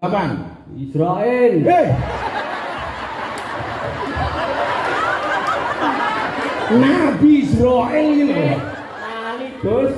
Kapan? Israel. Nabi Israel ini loh. Lali, Gus.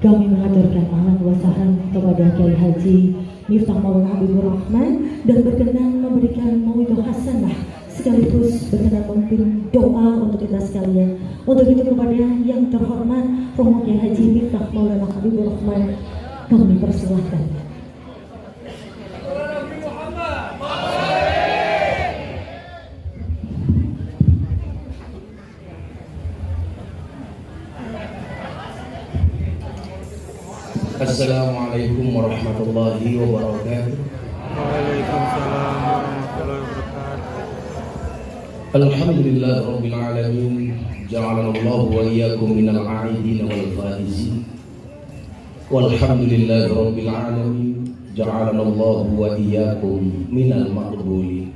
Kami mengaturkan ahlan wa sahlan kepada Kiai Haji Miftah Maulana Habibur Rahman dan berkenan memberikan mauidhah hasanah sekaligus berkenan memimpin doa untuk kita sekalian. Untuk itu kepada yang terhormat Romo Kiai Haji Miftah Maulana Habibur Rahman kami persilahkan. Assalamualaikum warahmatullahi wabarakatuh. Waalaikumsalam warahmatullahi wabarakatuh. Alhamdulillah rabbil alamin, ja'alana Allah wa iyyakum minal a'idin wal faizin. Walhamdulillah rabbil alamin, ja'alana Allah wa iyyakum minal maqbulin.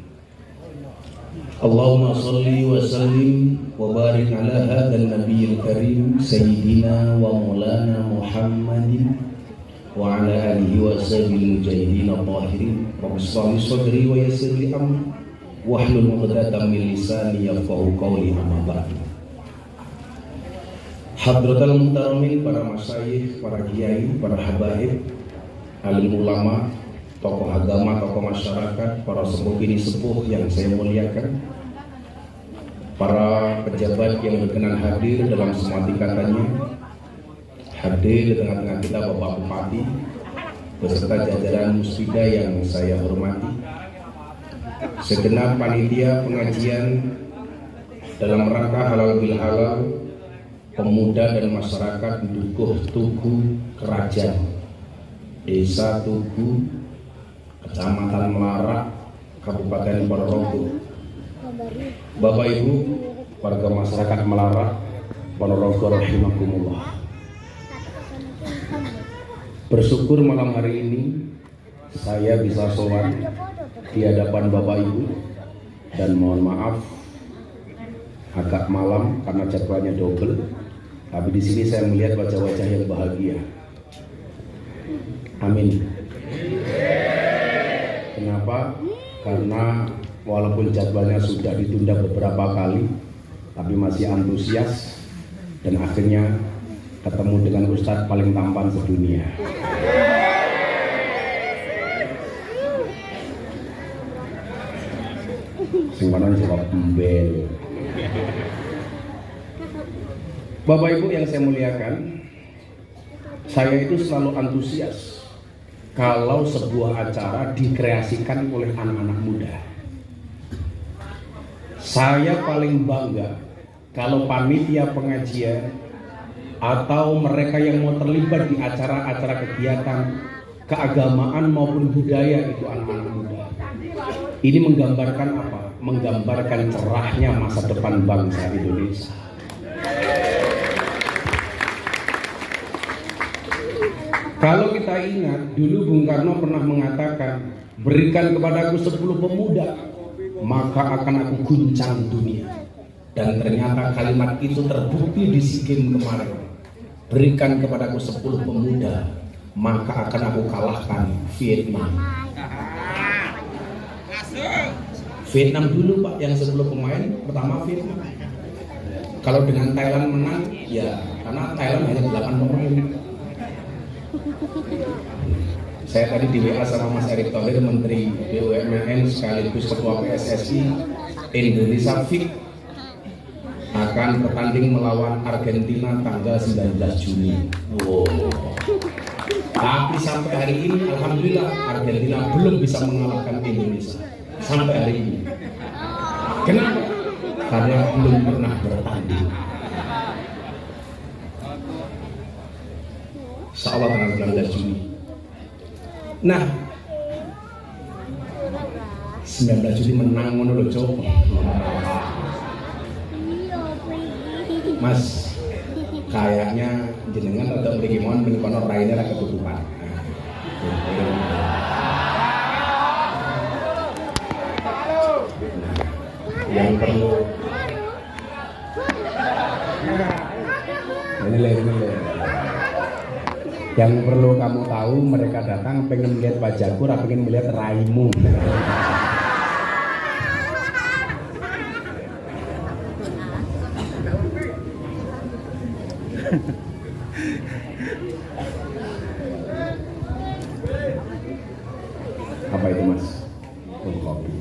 Allahumma shalli wa sallim wa barik ala hadzal nabiyil karim sayyidina wa maulana Muhammadin wa ala alihi wa sahbihi mujahidin al-tahirin. Rabbi shrah li sadri wa yassir li amri wahlul 'uqdatam min lisani yafqahu qawli, amma ba'd. Hadratul muhtaramin, para masyayikh, para kiai, para habaib, alim ulama, tokoh agama, tokoh masyarakat, para sepuh bini sepuh yang saya muliakan, para pejabat yang berkenan hadir dalam semua tingkatannya, hadir di tengah-tengah kita Bapak Bupati beserta jajaran musbida yang saya hormati, segenap panitia pengajian dalam rangka halal bil halal, pemuda dan masyarakat di Dukuh Tugu Kerajaan, Desa Tugu, Kecamatan Melarak, Kabupaten Ponorogo. Bapak Ibu, warga masyarakat Melarak, Ponorogo rahimakumullah. Bersyukur malam hari ini saya bisa sowan di hadapan Bapak Ibu, dan mohon maaf agak malam karena jadwalnya double, tapi di sini saya melihat wajah-wajah yang bahagia. Amin. Kenapa? Karena walaupun jadwalnya sudah ditunda beberapa kali, tapi masih antusias dan akhirnya ketemu dengan Ustadz paling tampan sedunia. Simpanan jawab embel. Bapak Ibu yang saya muliakan, saya itu selalu antusias kalau sebuah acara dikreasikan oleh anak-anak muda. Saya paling bangga kalau panitia pengajian atau mereka yang mau terlibat di acara-acara kegiatan keagamaan maupun budaya itu anak-anak muda. Ini menggambarkan apa? Menggambarkan cerahnya masa depan bangsa Indonesia. Kalau kita ingat, dulu Bung Karno pernah mengatakan, berikan kepadaku 10 pemuda, maka akan aku guncang dunia. Dan ternyata kalimat itu terbukti di SEA Games kemarin. Berikan kepadaku 10 pemuda, maka akan aku kalahkan Vietnam. Vietnam dulu Pak, yang 10 pemain pertama Vietnam. Kalau dengan Thailand menang, ya karena Thailand hanya 8 pemain. Saya tadi di WA sama Mas Erick Thohir, Menteri BUMN sekaligus Ketua PSSI, Indonesia Fit akan bertanding melawan Argentina tanggal 19 Juni. Wow. Tapi sampai hari ini, alhamdulillah Argentina belum bisa mengalahkan Indonesia sampai hari ini. Kenapa? Karena belum pernah bertanding. Insyaallah tanggal 19 Juni. Nah, 19 Juli menang ngono lho, Cok. Mas, kayaknya jenengan atau mriki mohon menikono raine ra ketutupan. Yang perlu yang perlu kamu tahu, mereka datang pengen melihat wajahku, atau pengen melihat raimu. Apa itu Mas? Kopi.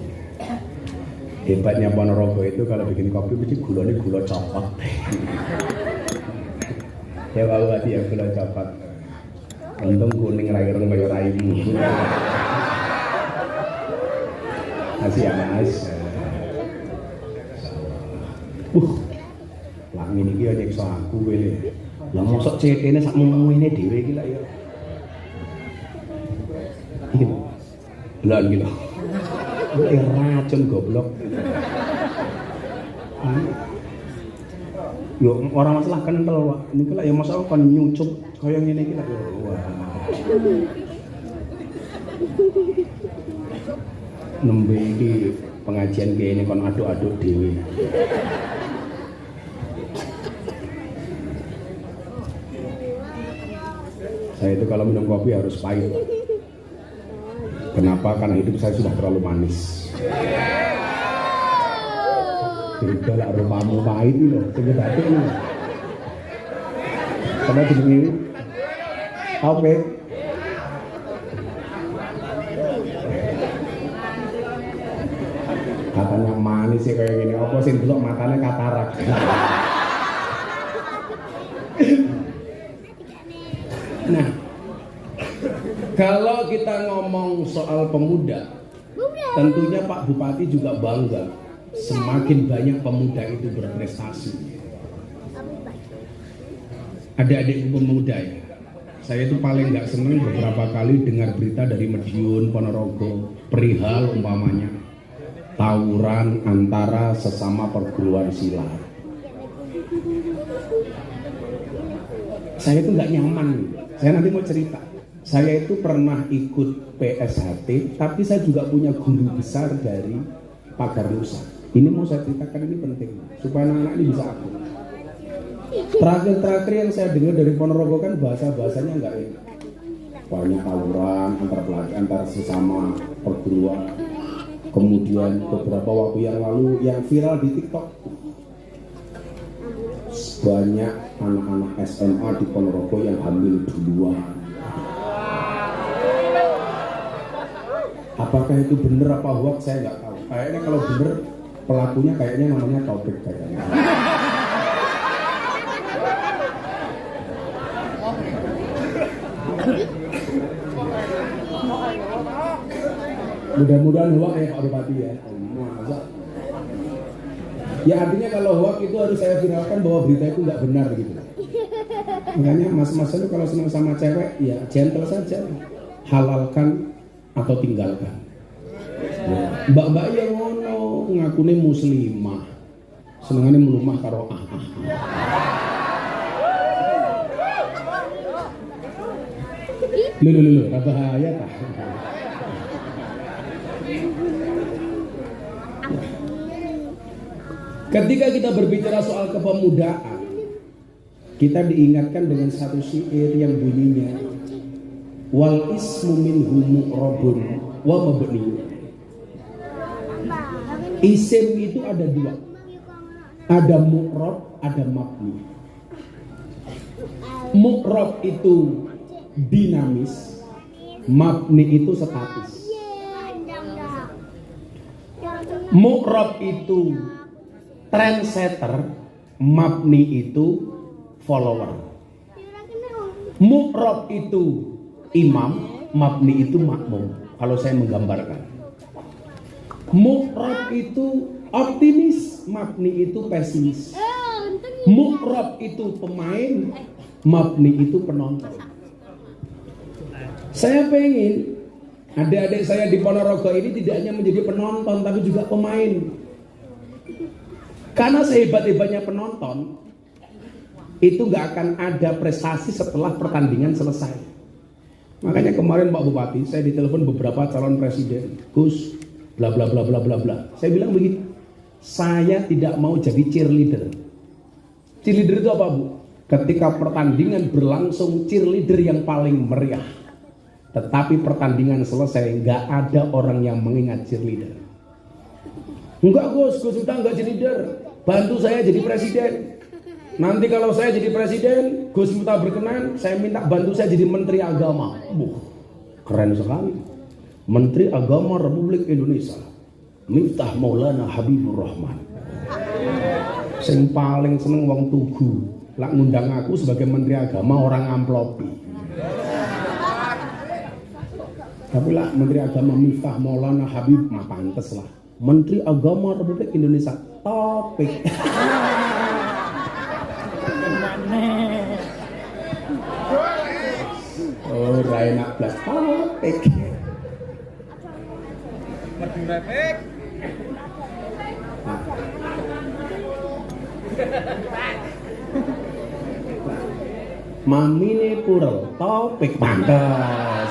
Hebatnya Ponorogo itu kalau bikin kopi mesti gulanya gula coklat. Ya kalau tadi ya gula coklat. Untung kuning raireng kaya raimu. Kasih ya Mas. Lah ngene iki ya nyiksa aku kowe. Lah mosok cetene sak mumune dhewe iki lak ya. Iki. Lah iki lho. Racun goblok. Yo ora masalah kental, Pak. Niki lak ya mosok kon nyucup kaya ngene iki lak. Wah. Nembe iki pengajian kene kon aduk-aduk dhewe. Saya itu kalau minum kopi harus pahit. Kenapa? Karena hidup saya sudah terlalu manis. Beda lah rupamu pahit ini loh, tinggal batik ini. Karena jeneng ini, oke. Katanya manis sih kayak gini, apa sih dulu matanya katarak. Nah, kalau kita ngomong soal pemuda, tentunya Pak Bupati juga bangga. Semakin banyak pemuda itu berprestasi. Adik-adik pemuda ya, saya itu paling nggak seneng beberapa kali dengar berita dari Madiun, Ponorogo, perihal umpamanya tawuran antara sesama perguruan silat. Saya itu nggak nyaman. Saya nanti mau cerita. Saya itu pernah ikut PSHT, tapi saya juga punya guru besar dari Pagar Nusa. Ini mau saya ceritakan, ini penting supaya anak-anak ini bisa aktif. Terakhir yang saya dengar dari Ponorogo kan bahasanya nggak enak. Banyak tawuran antar sesama perguruan. Kemudian beberapa waktu yang lalu yang viral di TikTok, banyak anak-anak SMA di Ponorogo yang hamil duluan. Apakah itu benar apa hoax saya nggak tahu. Kayaknya kalau benar pelakunya kayaknya namanya Taufik kayaknya. Mudah-mudahan hoax ya Pak Bupati ya. Masa? Ya artinya kalau hoax itu harus saya viralkan bahwa berita itu nggak benar gitu. Makanya mas-mas itu kalau senang sama cewek ya gentle saja, halalkan atau tinggalkan. Ya. Mbak-mbak yang ngono ngakune muslimah, senengane melumah karo Lho, bahaya tak? Ketika kita berbicara soal kepemudaan, kita diingatkan dengan satu syair yang bunyinya, wal ismu minhu mu'rabun wa mabni. Isim itu ada dua, ada mu'rab, ada mabni. Mu'rab itu dinamis, mabni itu statis. Mu'rab itu trendsetter, mabni itu follower. Mu'rab itu imam, mabni itu makmum. Kalau saya menggambarkan, mu'rab itu optimis, mabni itu pesimis. Mu'rab itu pemain, mabni itu penonton. Saya pengen adik-adik saya di Ponorogo ini tidak hanya menjadi penonton tapi juga pemain. Karena sehebat-hebatnya penonton itu nggak akan ada prestasi setelah pertandingan selesai. Makanya kemarin Pak Bupati saya ditelepon beberapa calon presiden, Gus, bla bla bla bla bla bla. Saya bilang begini, saya tidak mau jadi cheerleader. Cheerleader itu apa, Bu? Ketika pertandingan berlangsung, cheerleader yang paling meriah. Tetapi pertandingan selesai, nggak ada orang yang mengingat cheerleader. Enggak Gus sudah nggak cheerleader. Bantu saya jadi presiden. Nanti kalau saya jadi presiden, Gus minta berkenan, saya minta bantu saya jadi Menteri Agama. Keren sekali. Menteri Agama Republik Indonesia, Miftah Maulana Habibur Rahman. Sing paling seneng wong Tugu, lak ngundang aku sebagai Menteri Agama orang amplopi. Tapi lah Menteri Agama Miftah Maulana Habib mah pantes lah. Menteri Agama Republik Indonesia topik. Oh, enak plus topik. Mamine pura topik pantas.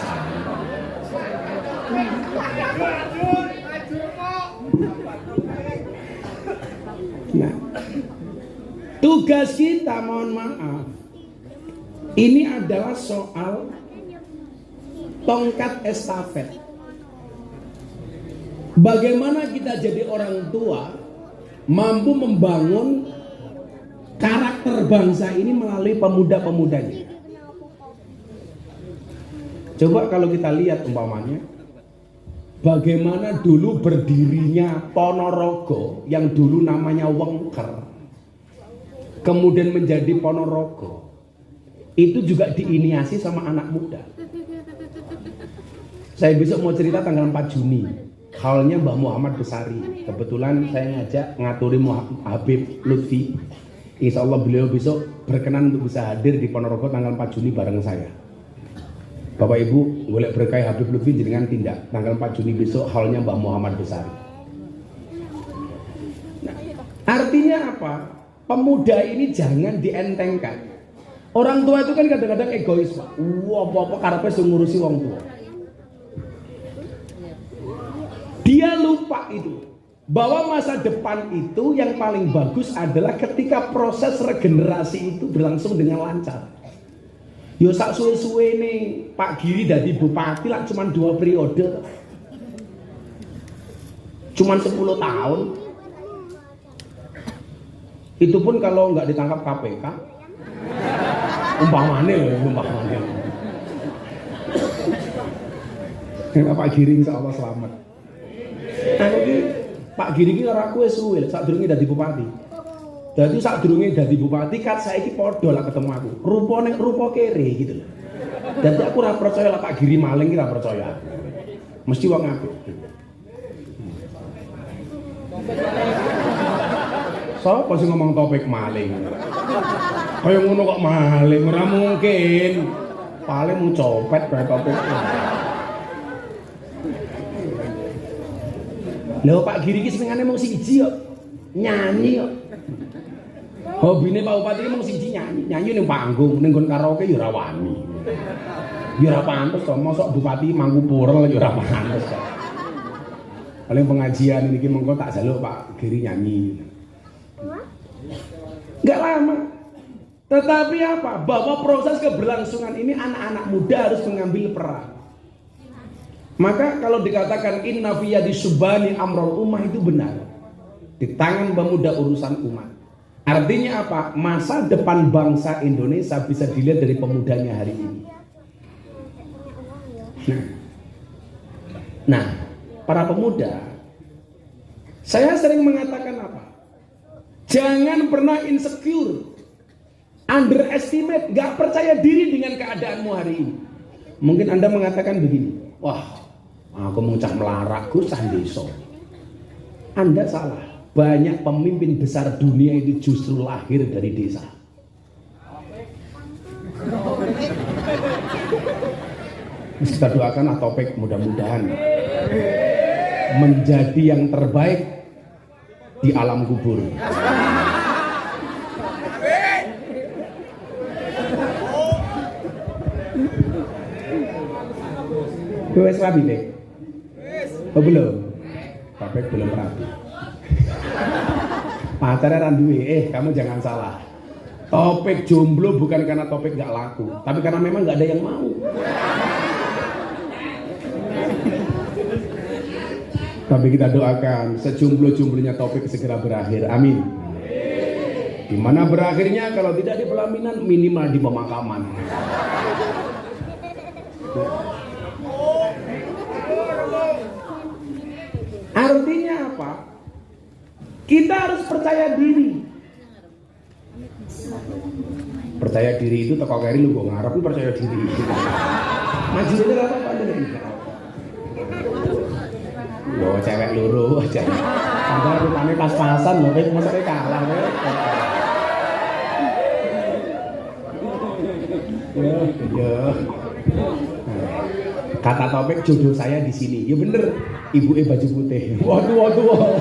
Nah, tugas kita mohon maaf, ini adalah soal tongkat estafet. Bagaimana kita jadi orang tua mampu membangun karakter bangsa ini melalui pemuda-pemudanya. Coba kalau kita lihat umpamanya, bagaimana dulu berdirinya Ponorogo yang dulu namanya Wengker, kemudian menjadi Ponorogo. Itu juga diinisiasi sama anak muda. Saya besok mau cerita tanggal 4 Juni. Halnya Mbah Muhammad Besari. Kebetulan saya ngajak ngaturi Habib Lutfi. Insya Allah beliau besok berkenan untuk bisa hadir di Ponorogo tanggal 4 Juni bareng saya. Bapak Ibu, golek berkah Habib Lutfi jenengan tindak. Tanggal 4 Juni besok halnya Mbah Muhammad Besari. Nah, artinya apa? Pemuda ini jangan dientengkan. Orang tua itu kan kadang-kadang egois, Pak. Apa-apa karepe sing ngurusi wong tua. Dia lupa itu bahwa masa depan itu yang paling bagus adalah ketika proses regenerasi itu berlangsung dengan lancar. Yo sak suwe-suwe nih Pak Giri dadi bupati lah cuman 2 periode. Cuman 10 tahun. Itu pun kalau nggak ditangkap KPK. Umpamane loh, umpamane. Pak Giri insya Allah selamat. Pak Giri ini ora kuwe suwe sak durunge dadi bupati. Dadi sak durunge dadi bupati kat saiki padha lah ketemu aku. Rupane rupa kere gitu loh. Dadi aku ora percaya lah Pak Giri maling ki ora percaya. Mesti wong apik. Sopo sing ngomong topik maling? Kaya ngono kok maling, ora mungkin. Paling mau copet bae topik. Lho Pak Giri iki senengane mung siji kok. Nyanyi kok. Hobine Pak Bupati iki mung siji nyanyi. Nyanyi ning panggung, ning nggon karaoke ya ora wani. Ya ora pantes to, mosok bupati mangku purel ya ora pantes to. Paling pengajian niki mengko tak jaluk Pak Giri nyanyi. Enggak lama. Tetapi apa? Bahwa proses keberlangsungan ini anak-anak muda harus mengambil peran. Maka kalau dikatakan inna fi yadi subani amrul ummah itu benar. Di tangan pemuda urusan umat. Artinya apa? Masa depan bangsa Indonesia bisa dilihat dari pemudanya hari ini. Nah, para pemuda, saya sering mengatakan apa? Jangan pernah insecure, underestimate, gak percaya diri dengan keadaanmu hari ini. Mungkin Anda mengatakan begini, wah, aku mau cak melarak, gue sandeso. Anda salah. Banyak pemimpin besar dunia itu justru lahir dari desa. Kita doakan Topik mudah-mudahan menjadi yang terbaik di alam kubur. Wes rabi deh. Oh, belum. Topik belum rabi. Pacarnya randuwe, kamu jangan salah. Topik jomblo bukan karena Topik gak laku, tapi karena memang gak ada yang mau. Tapi kita doakan sejomblo-jomblonya Topik segera berakhir, amin. Dimana berakhirnya kalau tidak di pelaminan, minimal di pemakaman. Artinya apa? Kita harus percaya diri. Percaya diri itu teko keri lu kok ngarep percaya diri. Maju itu apa dari lo cewek loro aja. Padahal rupane pas-pasan lho, kowe mesti kalah kowe. Ya. Kata Topik jodoh saya di sini. Ya bener, ibuke baju putih. Waduh.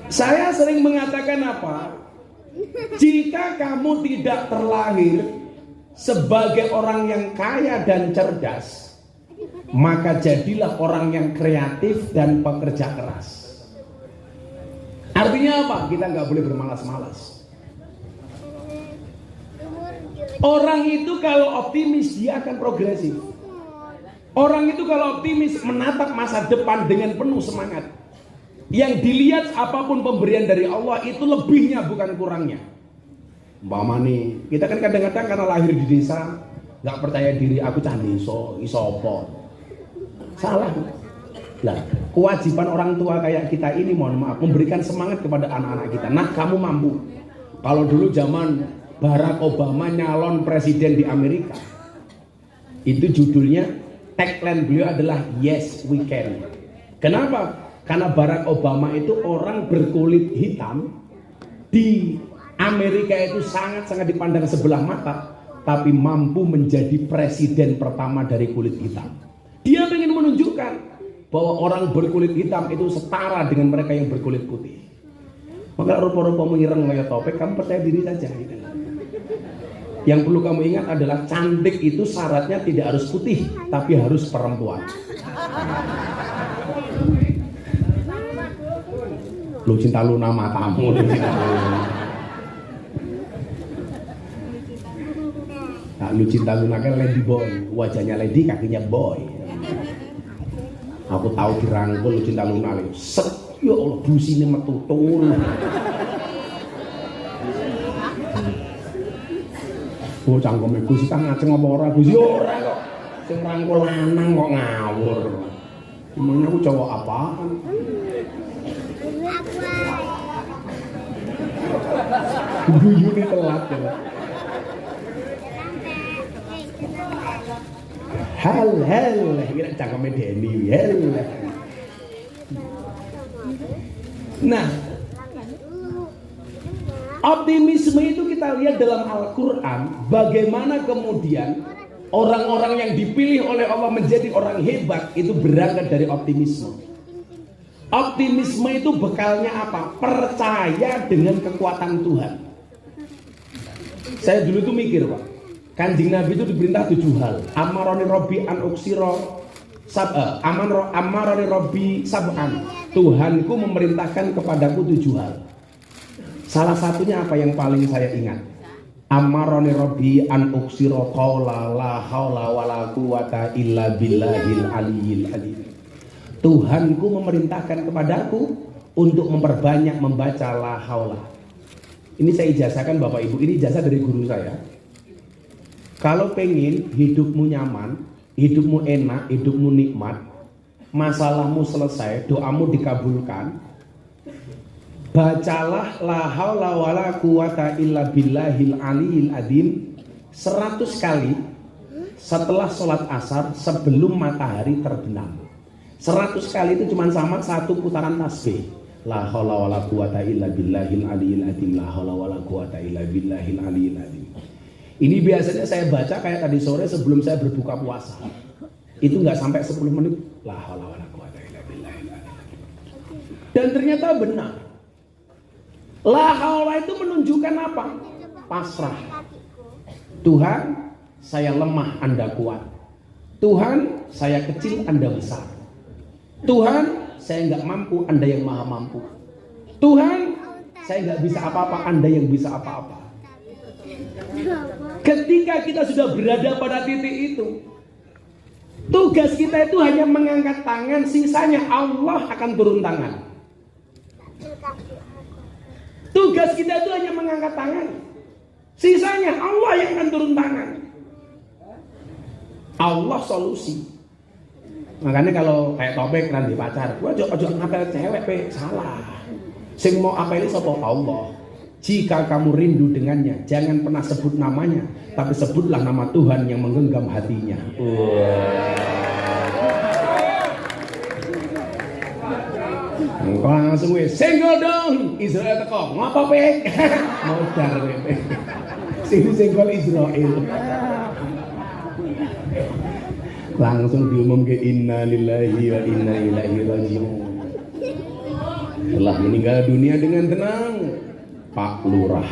Saya sering mengatakan apa? Jika kamu tidak terlahir sebagai orang yang kaya dan cerdas, maka jadilah orang yang kreatif dan pekerja keras. Artinya apa? Kita nggak boleh bermalas-malas. Orang itu kalau optimis dia akan progresif. Orang itu kalau optimis menatap masa depan dengan penuh semangat. Yang dilihat apapun pemberian dari Allah itu lebihnya bukan kurangnya. Mbak Mani, kita kan kadang-kadang karena lahir di desa nggak percaya diri, aku cah deso, isopo. Salah. Lah, kewajiban orang tua kayak kita ini mohon maaf memberikan semangat kepada anak-anak kita. Nah, kamu mampu. Kalau dulu zaman Barack Obama nyalon presiden di Amerika, itu judulnya tagline beliau adalah Yes We Can. Kenapa? Karena Barack Obama itu orang berkulit hitam di Amerika itu sangat-sangat dipandang sebelah mata, tapi mampu menjadi presiden pertama dari kulit hitam. Dia ingin menunjukkan bahwa orang berkulit hitam itu setara dengan mereka yang berkulit putih. Maka rupa-rupa mengirang kayak Topik, kamu percaya diri saja. Yang perlu kamu ingat adalah cantik itu syaratnya tidak harus putih, tapi harus perempuan. Lu cinta Luna matamu, lu cinta Luna. Nah, lu cinta Luna kan lady boy, wajahnya lady, kakinya boy. Aku tahu dirangkul lu cinta Luna lho. Set, ya Allah, busine metu turu. Oh, cangkeme Gus tak ngajeng apa ora Gus? Ya ora kok. Sing rangkul lanang kok ngawur. Emangnya aku cowok apaan? Guyune telat ya. Hal, kira cangkeme Denny. Nah, optimisme itu kita lihat dalam Al-Quran, bagaimana kemudian orang-orang yang dipilih oleh Allah menjadi orang hebat itu berangkat dari optimisme. Optimisme itu bekalnya apa? Percaya dengan kekuatan Tuhan. Saya dulu tuh mikir Pak, Kanjeng Nabi itu diperintah 7 hal. Amaroni Robbi an uksiro Amaroni Robbi sab'an. Tuhanku memerintahkan kepadaku 7 hal. Salah satunya apa yang paling saya ingat? Amaroni Robbi an uksiro qawla la haula wala quwata illa billahil aliyil alim. Tuhanku memerintahkan kepadaku untuk memperbanyak membaca la haula. Ini saya ijazahkan Bapak Ibu, ini ijazah dari guru saya. Kalau pengen hidupmu nyaman, hidupmu enak, hidupmu nikmat, masalahmu selesai, doamu dikabulkan, bacalah la haula wala quwata illa billahil aliyil adim 100 kali setelah sholat asar sebelum matahari terbenam. 100 kali itu cuma sama 1 putaran tasbih. La haula wala quwata illa billahil aliyil adim, la haula wala quwata illa billahil aliyil adim. Ini biasanya saya baca kayak tadi sore sebelum saya berbuka puasa. Itu nggak sampai 10 menit. La haula wala quwata illa billahil aliyil adim. Dan ternyata benar. La haula itu menunjukkan apa? Pasrah. Tuhan, saya lemah, Anda kuat. Tuhan, saya kecil, Anda besar. Tuhan, saya nggak mampu, Anda yang maha mampu. Tuhan, saya nggak bisa apa-apa, Anda yang bisa apa-apa. Ketika kita sudah berada pada titik itu, tugas kita itu hanya mengangkat tangan, sisanya Allah akan turun tangan. Tugas kita itu hanya mengangkat tangan, sisanya Allah yang akan turun tangan. Allah solusi. Makanya kalau kayak Topik nanti pacar, gua ojo ngapel cewek pe, salah. Sing mau apeli sapa Allah. Jika kamu rindu dengannya, jangan pernah sebut namanya, tapi sebutlah nama Tuhan yang menggenggam hatinya. Langsung wes senggol dong, Israel teko. Ngapa pek? Modar kowe. Sing senggol Israel. Langsung diumumke inna lillahi wa inna ilaihi raji'un. Telah meninggal dunia dengan tenang Pak Lurah.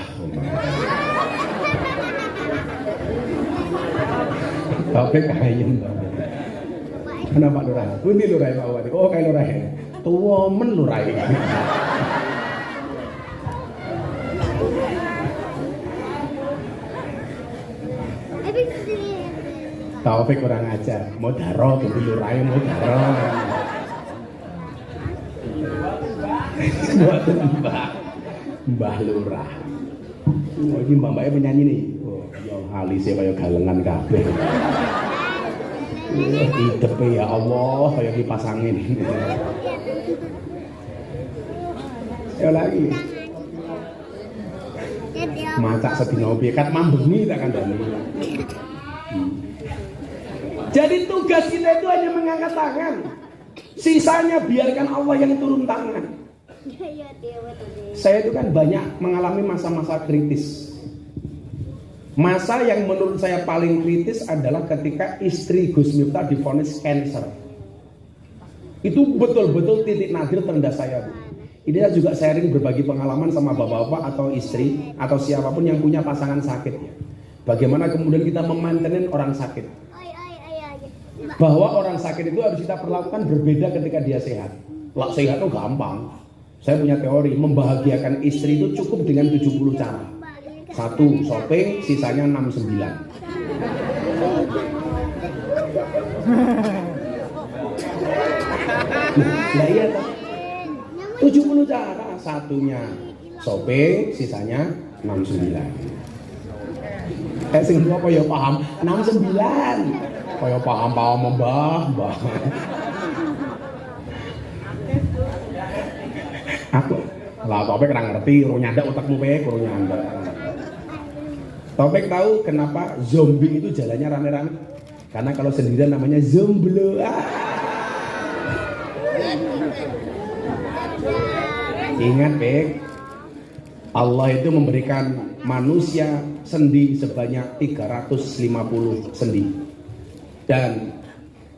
Tapi kayaknya kenapa Pak Lurah? Pundi Lurah Pak Wati? Oh kayak Lurah ya. Tua men Lurah. Taufik kurang ajar, mau daro, tapi Lurah mau daro. Buatan Mbah Lurah. Oh, ini mbak-mbaknya penyanyi nih. Oh, ya halise kaya galengan kabeh. Hidepe ya Allah kaya kipas angin. Ya lagi. Macak sedina piye kat mambengi tak kandhani. Jadi tugas kita itu hanya mengangkat tangan. Sisanya biarkan Allah yang turun tangan. Saya itu kan banyak mengalami masa-masa kritis. Masa yang menurut saya paling kritis adalah ketika istri Gus Miftah divonis kanker. Itu betul-betul titik nadir terendah saya, Bu. Ini saya juga sharing berbagi pengalaman sama bapak-bapak atau istri atau siapapun yang punya pasangan sakit. Bagaimana kemudian kita memaintenin orang sakit. Bahwa orang sakit itu harus kita perlakukan berbeda ketika dia sehat. Lah sehat itu gampang. Saya punya teori, membahagiakan istri itu cukup dengan 70 cara. 1 shopping, sisanya 69. Nah iya toh. 70 cara, satunya shopping, sisanya 69. Sing apa ya paham? 69. Kaya paham-paham mbah. Aku lah Topik ora ngerti, urung nyandak otakmu pek, urung nyandak. Topik tahu kenapa zombie itu jalannya rame-rame? Karena kalau sendirian namanya zomblo. Ingat pek, Allah itu memberikan manusia sendi sebanyak 350 sendi. Dan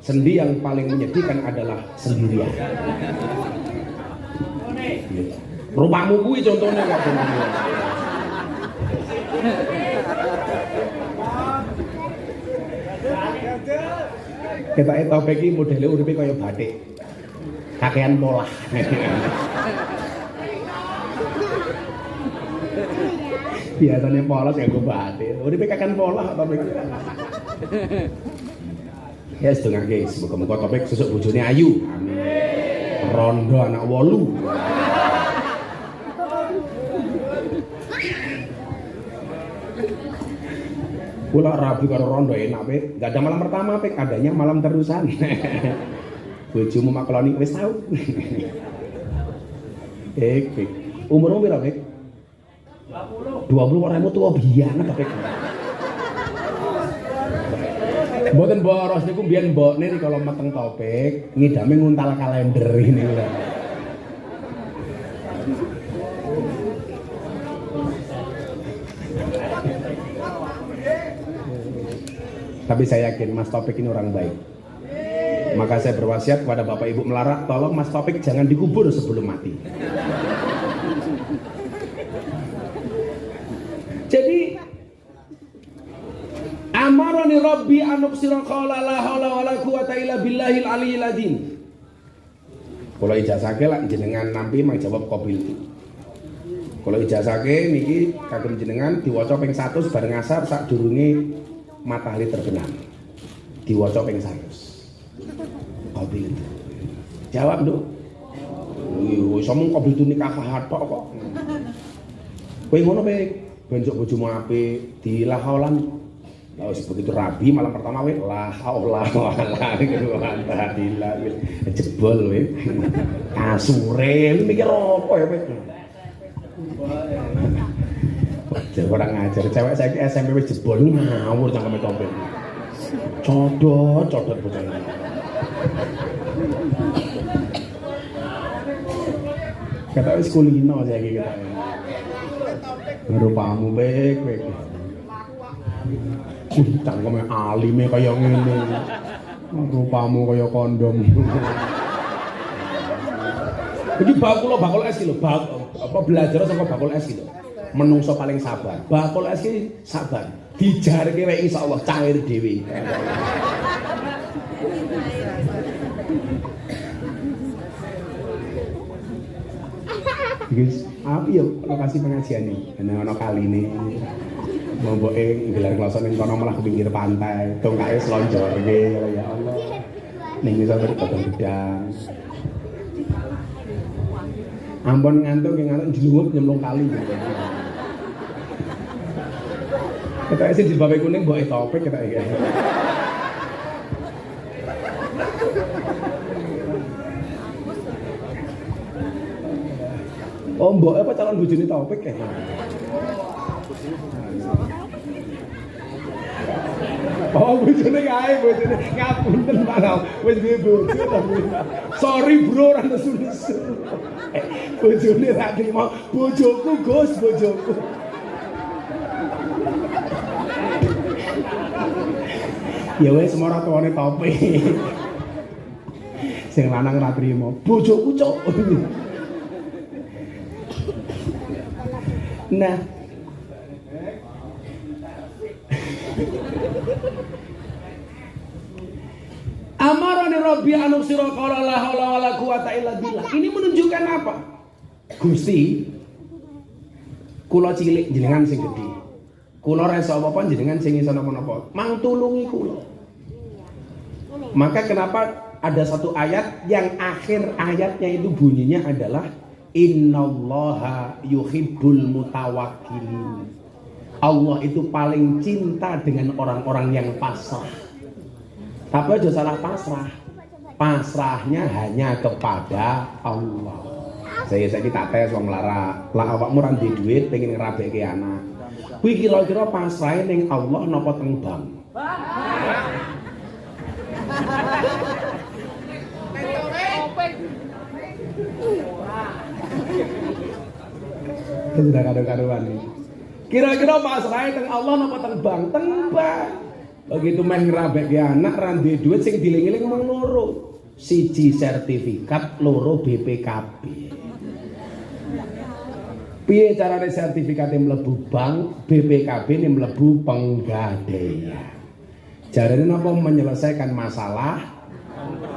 sendi yang paling menyedihkan adalah sendirian. Rumahmu kuwi contohnya kok. Ketoke Taufik iki modele uripe kaya batik. Kakean polah. Biasanya polos ya gue batik. Uripe kakean polah Taufik. Ya sedengake semoga-moga Taufik sesuk bojone ayu. Amin. Rondo anak 8. Kula rabi karo rondo enak Pik. Enggak ada malam pertama Pik, adanya malam terusan. Bojomu makloni wis tau. Pik. Umurmu piro Pik? 20 orangmu tua biyen ta Pik. Mboten boros niku mbiyen mbokne kalau meteng Taufik ngidame nguntal kalender ini lho. Tapi saya yakin Mas Taufik ini orang baik. Maka saya berwasiat kepada Bapak Ibu Melarat, tolong Mas Taufik jangan dikubur sebelum mati. Jadi amarani Rabbi an uksira qala la haula wala quwata illa billahil aliyil azim. Kula ijazahke lak jenengan nampi mang jawab qabil. Kula ijazahke niki kagem jenengan diwaca ping 100 bareng asar sadurunge matahari terbenam. Diwaca ping 100. Qabil. Jawab, Nduk. Wis omong qabil tu nikah tok kok. Kowe ngono Pik, benjok bojomu apik, dilahaulan. Lah wis begitu rabi malam pertama wis la haula wala quwata illa billah. Jebol wis. Kasure mikir apa ya Pik? Orang ngajar cewek saiki SMP wis jebol ngawur cangkeme Taufik. Codot bocah ini. Kata wis kulino saiki kata. Rupamu Pik. Cangkeme alime kaya ngene. Rupamu kaya kondom. Iki bakul es iki lho, apa belajar saka bakul es iki lho. Menungso paling sabar. Bakul es iki sabar. Dijarke wae insyaallah cair dhewe. Guys, api yo lokasi pengajian iki. Ana kaline. Momboke gelar kloso ning kono malah ke pinggir pantai. Tongkake slonjorke ya Allah. Ning iso berkotong gedang. Ampun ngantuk njlungup nyemplung kali. Ketake sing jilbabe kuning mboke Taufik ketake. Oh, mbok apa calon bojone Taufik ya? Oh, bojone kae, bojone ngapunten Pak. Wis duwe bojo ta. Sorry bro, ora nesu-nesu. Bojone ra trimo, bojoku Gus, bojoku. Ya wis semara tuane Taufik. Sing lanang ra trimo, bojoku cuk. Nah, amarani Rabbi an uksira qala la haula wala quwata illa billah. Ini menunjukkan apa? Gusti, kula cilik jenengan sing gedhe. Kula ora iso apa-apa jenengan sing iso napa-napa. Mang tulungi kula. Maka kenapa ada satu ayat yang akhir ayatnya itu bunyinya adalah innallaha yuhibbul mutawakkilin. Allah itu paling cinta dengan orang-orang yang pasrah. Tapi aja salah pasrah. Pasrahnya hanya kepada Allah. Saya tak tes wong lara. Lah awakmu ra duwe duit pengen ngrabekke anak. Kuwi kira-kira pasrahe ning Allah napa teng bank? Sudah kado-kadoan nih. Kira-kira pasrahe teng Allah napa teng bank? Teng bank. Begitu meh ngrabekke anak ra duwe duit sing diling-iling mung loro. Siji sertifikat, loro BPKB. Piye carane sertifikate mlebu bank, BPKB ne mlebu penggadaian. Jarane napa menyelesaikan masalah?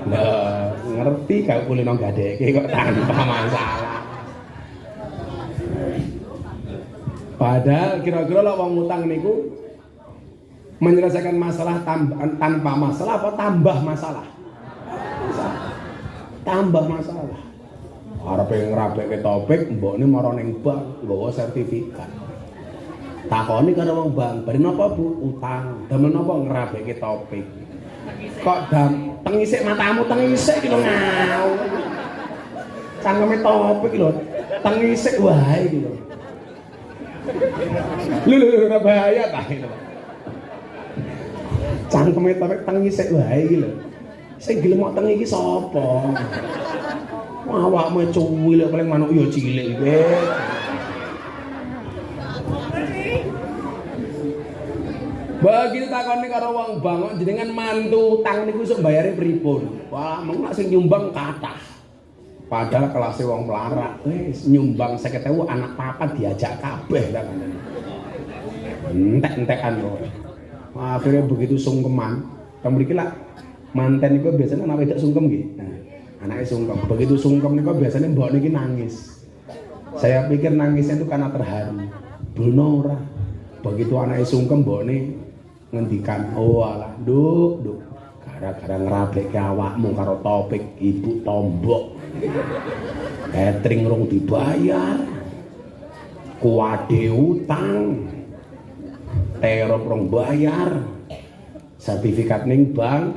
Lah, ngerti gak kulino gadeke kok tanpa masalah. Padahal kira-kira lek wong utang niku menyelesaikan masalah tanpa masalah apa tambah masalah? Tambah masalah. Arepe ngrabekke topik mbokne mara ning bank nggawa sertifikat. Takoni karo wong bank, "Bari napa Bu? Utang. Damel napa ngrabekke topik?" Kok tengisik matamu tengisik iki lho ngau. Cangkeme topik lho, tengisik wae iki lho. Lho ora bahaya ta iki lho. Cangkeme topik tengisik wae iki lho. Sing gelem mok tengi iki sapa? Awakmu cuwil paling manuk ya cilik iki. Begitu takoni karo wong bangun jenengan mantu utang niku iso mbayare pripun? Wah, mung sing nyumbang kathah. Padahal kelasé wong melarat, wis nyumbang 50.000 anak papat diajak kabeh ta kan. Entek-entekan kok. Akhirnya begitu sungkeman, teng mriki lak manten niku biasanya anak wedok sungkem nggih. Nah, anaknya sungkem. Begitu sungkem niku biasanya mbok niki nangis. Saya pikir nangisnya itu karena terharu. Bener ora. Begitu anaknya sungkem mbokne ngendikan, "Oh alah, Nduk, gara-gara ngrabekke awakmu karo topik ibu tombok. Catering rong dibayar. Kuwade utang. Terop rong bayar. Sertifikat ning bank.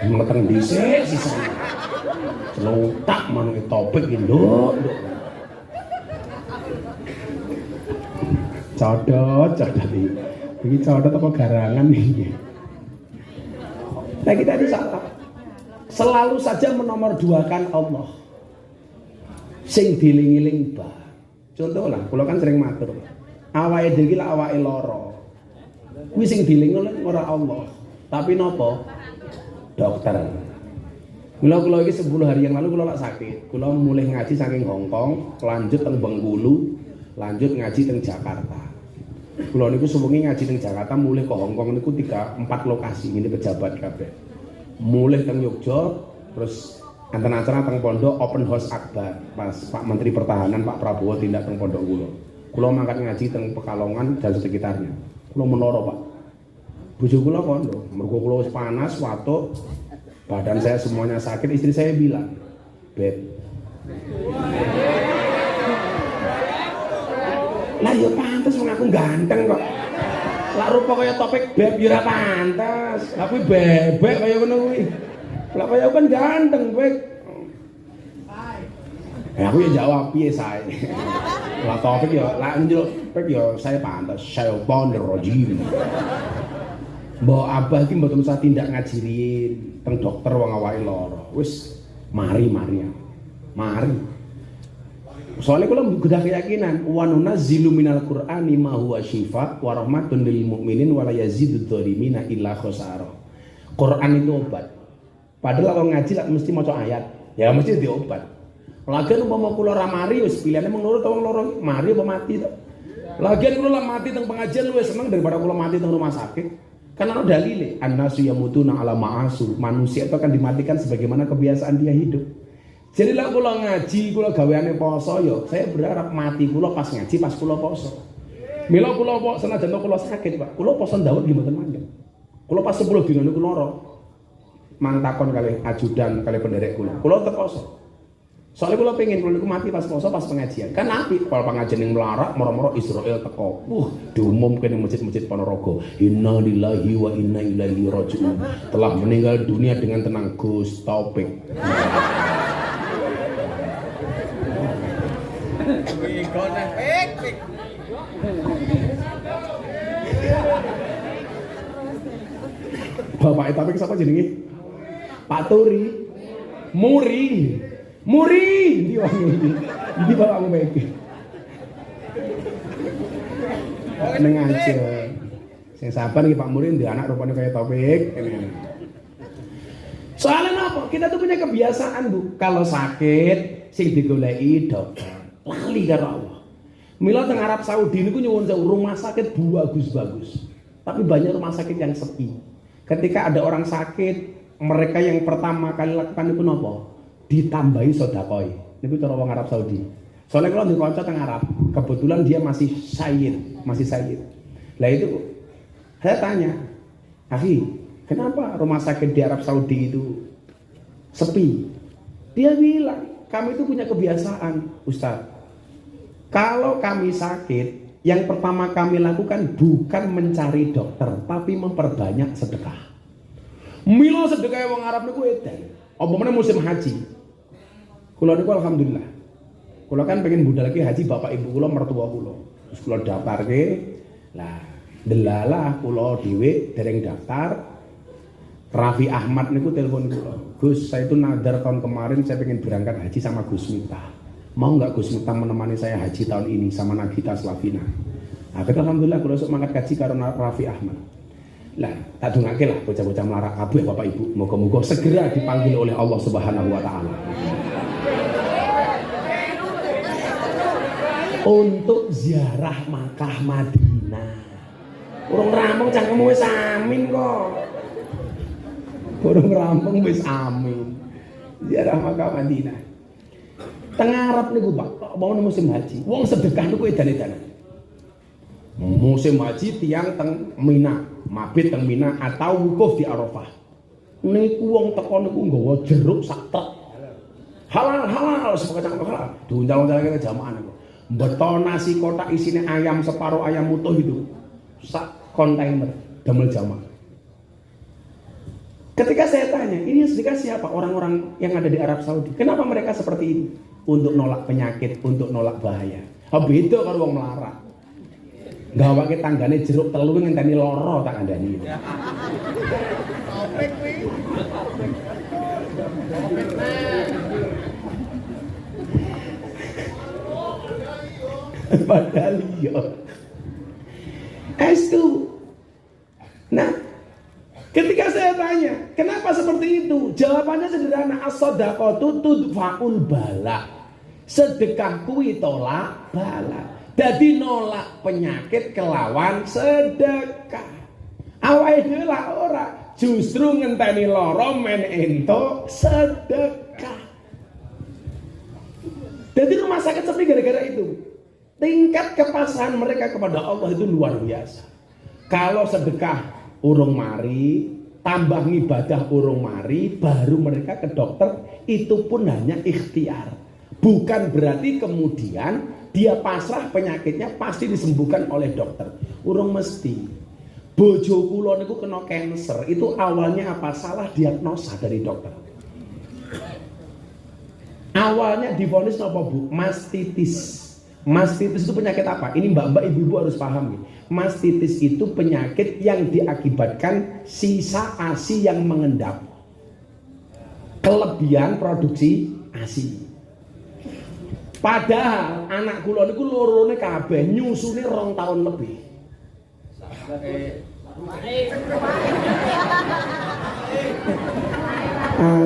Meteng dhisik sisane. Celutak manuke topik iki, Nduk. Codot ini codot apa garangan nih? Nah kita ini salah. Selalu saja menomorduakan Allah. Sing diling-iling bah. Contoh lah, kalau kan sering matur. Awake dhewe lah awake loro. Kuwi sing diling-iling ora Allah. Tapi nopo? Dokter. Kula iki 10 hari yang lalu kula lak sakit. Kula mulai ngaji saking Hongkong, lanjut teng Bengkulu, lanjut ngaji teng Jakarta. Kula niku suwengi ngaji teng Jakarta, mulih ke Hongkong niku 3-4 lokasi ini pejabat kabeh. Mulih teng Yogya, terus enten acara teng pondok open house akbar. Pas Pak Menteri Pertahanan Pak Prabowo tindak teng pondok kula. Kula mangkat ngaji teng Pekalongan dan sekitarnya. Kula menara, Pak. Bojo kula kondo, mergo kula wis panas, watuk, badan saya semuanya sakit, istri saya bilang, "Beb, lah ya pantes wong aku ganteng kok. Lah rupa kaya topik beb ya ora pantes. Lah kuwi bebek kaya ngono kuwi. Lah kaya kan ganteng, Beb. Aku ya jawab piye sae. Lah topik ya lah njur pek ya saya pantes. Saya ponder rajim. Mbok abah iki mboten usah tindak ngaji riyin teng dokter wong awake lara. Wis mari. Soalnya kalau udah keyakinan wa nunazzilu minal qur'ani ma huwa syifa wa rahmatun lil mu'minin wa la yazidud dhalimina illa khosara. Quran itu obat. Padahal kalau ngaji lah mesti maca ayat, ya mesti diobat. Lagian umpama kula ra mari wis pilihane mung loro ta wong loro, mari apa mati to. Lagian kula mati teng pengajian luwih seneng daripada kula mati teng rumah sakit. Kan ana dalile, annasu yamutuna ala ma'asu. Manusia itu akan dimatikan sebagaimana kebiasaan dia hidup. Jadi lah kula ngaji, kula gaweane poso ya, saya berharap mati kula pas ngaji, pas kula poso. Mila kula kok senajan kula sakit, Pak. Kula poso ndawet nggih mboten manjang. Kula pas 10 dina niku lara. Mantakon kali ajudan kali penderek kula. Kula tetep poso. Soalnya kula pengen kula niku mati pas poso pas pengajian. Kan apik kalau pengajian ning melarat moro-moro Israel teko. Diumumke ning masjid-masjid Ponorogo. Inna lillahi wa inna ilaihi raji'un. Telah meninggal dunia dengan tenang Gus Taufik. Bapak Taufik siapa jenenge? Pak Turi. Muri. Ndi wong iki? Ndi bapakmu iki? Neng aja. Sing sabar iki Pak Muri ndek anak rupane kaya Taufik. Soalnya apa? Kita tuh punya kebiasaan, Bu. Kalau sakit sing digoleki dokter. Lali karo Allah. Mila teng Arab Saudi niku nyuwun sewu rumah sakit bagus-bagus. Tapi banyak rumah sakit yang sepi. Ketika ada orang sakit, mereka yang pertama kali lakukan itu apa? Ditambahi sodakoi. Ini cara orang Arab Saudi. Soalnya kalau di konco teng Arab, kebetulan dia masih sayyid. Lah itu saya tanya, "Akhi, kenapa rumah sakit di Arab Saudi itu sepi?" Dia bilang, "Kami itu punya kebiasaan, Ustaz. Kalau kami sakit, yang pertama kami lakukan bukan mencari dokter, tapi memperbanyak sedekah." Milo sedekah wong Arab niku edan. Apa musim haji. Kula niku alhamdulillah. Kula kan pengen budal lagi haji bapak ibu kula mertua kula. Terus kula daftarke. Lah, delalah kula dhewe dereng daftar. Raffi Ahmad niku telepon kula. "Gus, saya itu nadar tahun kemarin saya pengen berangkat haji sama Gus Miftah. Mau nggak Gus Miftah menemani saya haji tahun ini sama Nagita Slavina?" Akhirnya alhamdulillah kula sok mangkat haji karo Raffi Ahmad. Lah, tak dongake lah bocah-bocah melarat kabeh Bapak Ibu. Moga-moga segera dipanggil oleh Allah Subhanahu wa taala. Untuk ziarah Makkah Madinah. Urung rampung cangkemmu wis amin kok. Urung rampung wis amin. Ziarah Makkah Madinah. Teng Arab niku Pak, mau musim haji. Wong sedekah niku edan-edanan. Musim haji tiang teng Mina, mabit teng Mina atau wukuf di Arafah. Niku wong teko niku nggawa jeruk sak truk. Halal sebagai cangkem halal. Diuncal-uncalke ke jamaah niku. Beto nasi kotak isinya ayam separuh ayam utuh itu. Sak kontainer damel jamaah. Ketika saya tanya, ini sedekah siapa? Orang-orang yang ada di Arab Saudi. Kenapa mereka seperti ini? Untuk nolak penyakit, untuk nolak bahaya. Beda karo wong melarat. Gawake tanggane jeruk telur ngenteni loro tak kandhani. Padahal iya. Estu. Nah, ketika saya tanya, kenapa seperti itu? Jawabannya sederhana, as-shadaqatu tudfa'ul bala. Sedekah kuwi tolak bala. Dadi nolak penyakit kelawan sedekah. Awake dhewe lah ora, justru ngenteni lara men entuk sedekah. Jadi rumah sakit sepi gara-gara itu. Tingkat kepasrahan mereka kepada Allah itu luar biasa. Kalau sedekah urung mari, tambah ibadah urung mari, baru mereka ke dokter, itu pun hanya ikhtiar. Bukan berarti kemudian dia pasrah penyakitnya pasti disembuhkan oleh dokter. Urung mesti. Bojo kula niku kena cancer, itu awalnya apa? Salah diagnosa dari dokter. Awalnya divonis apa Bu? Mastitis. Mastitis itu penyakit apa? Ini mbak-mbak, ibu-ibu harus paham nih. Mastitis itu penyakit yang diakibatkan sisa ASI yang mengendap. Kelebihan produksi ASI. Padahal anak kula niku lorone kabeh nyusune 2 tahun lebih.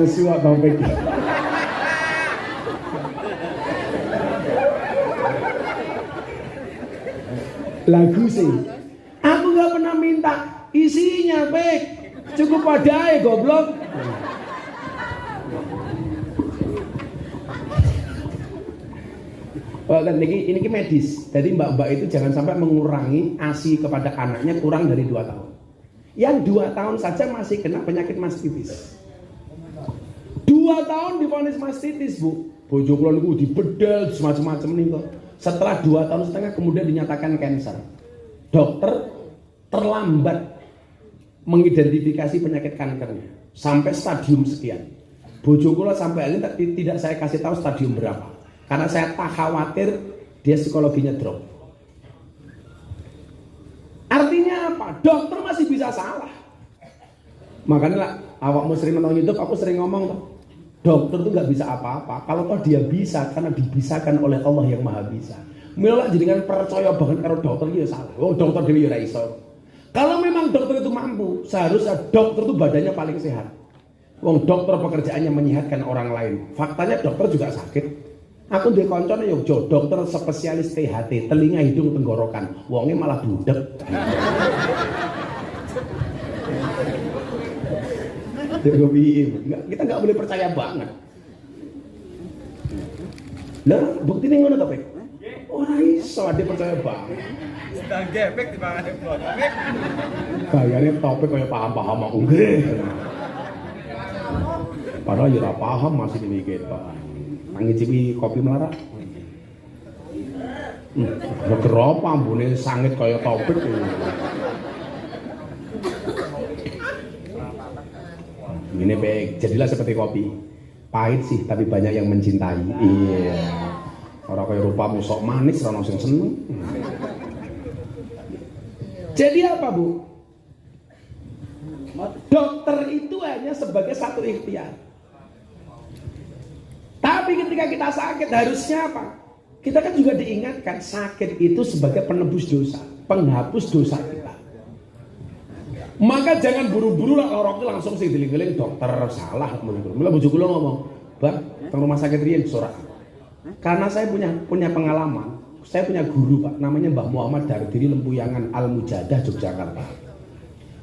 Suwak topik. Lagu sih. Aku nggak pernah minta isinya, Pek. Cukup padahal goblok. Oh, ini medis. Jadi mbak-mbak itu jangan sampai mengurangi ASI kepada anaknya kurang dari 2 tahun. Yang 2 tahun saja masih kena penyakit mastitis. 2 tahun divonis mastitis, Bu. Bojo kula niku dibedel semacam-macam niku. Setelah 2 tahun setengah kemudian dinyatakan kanker. Dokter terlambat mengidentifikasi penyakit kankernya sampai stadium sekian. Bojo kula sampai ini tidak saya kasih tahu stadium berapa. Karena saya tak khawatir dia psikologinya drop. Artinya apa? Dokter masih bisa salah. Makanya lah, awakmu sering nonton YouTube, aku sering ngomong tuh, dokter tuh nggak bisa apa-apa. Kalau toh dia bisa, karena dibisakan oleh Allah yang Maha Bisa. Mila jenengan percaya banget karo dokter ya salah. Oh dokter dhewe ya ora iso. Kalau memang dokter itu mampu, seharusnya dokter itu badannya paling sehat. Wong dokter pekerjaannya menyehatkan orang lain. Faktanya dokter juga sakit. Aku duwe kancane yo dokter spesialis THT, telinga hidung tenggorokan. Wonge malah budek. Kita nggak boleh percaya banget. Lah, buktinya ngono to, Pak? Ora iso ade percaya banget. Sedang gepek di pangan topik. Kayane topik kaya paham-paham aku nggih. Padahal ya ora paham masih ini ketok. Ngicipi kopi melarat. Berapa ambune sangit kaya topik. Ini baik, jadilah seperti kopi. Pahit sih, tapi banyak yang mencintai. Iya. Orang kaya rupamu sok manis, orang sing seneng. Jadi apa, Bu? Dokter itu hanya sebagai satu ikhtiar. Tapi ketika kita sakit harusnya apa? Kita kan juga diingatkan sakit itu sebagai penebus dosa, penghapus dosa kita. Maka jangan buru-buru lah kalau langsung sih diling-diling dokter salah. Mula bojoku lo ngomong, "Bang, ke rumah sakit riyen sorak." Karena saya punya pengalaman. Saya punya guru, Pak, namanya Mbah Muhammad Dardiri Lempuyangan Al-Mujadah Yogyakarta.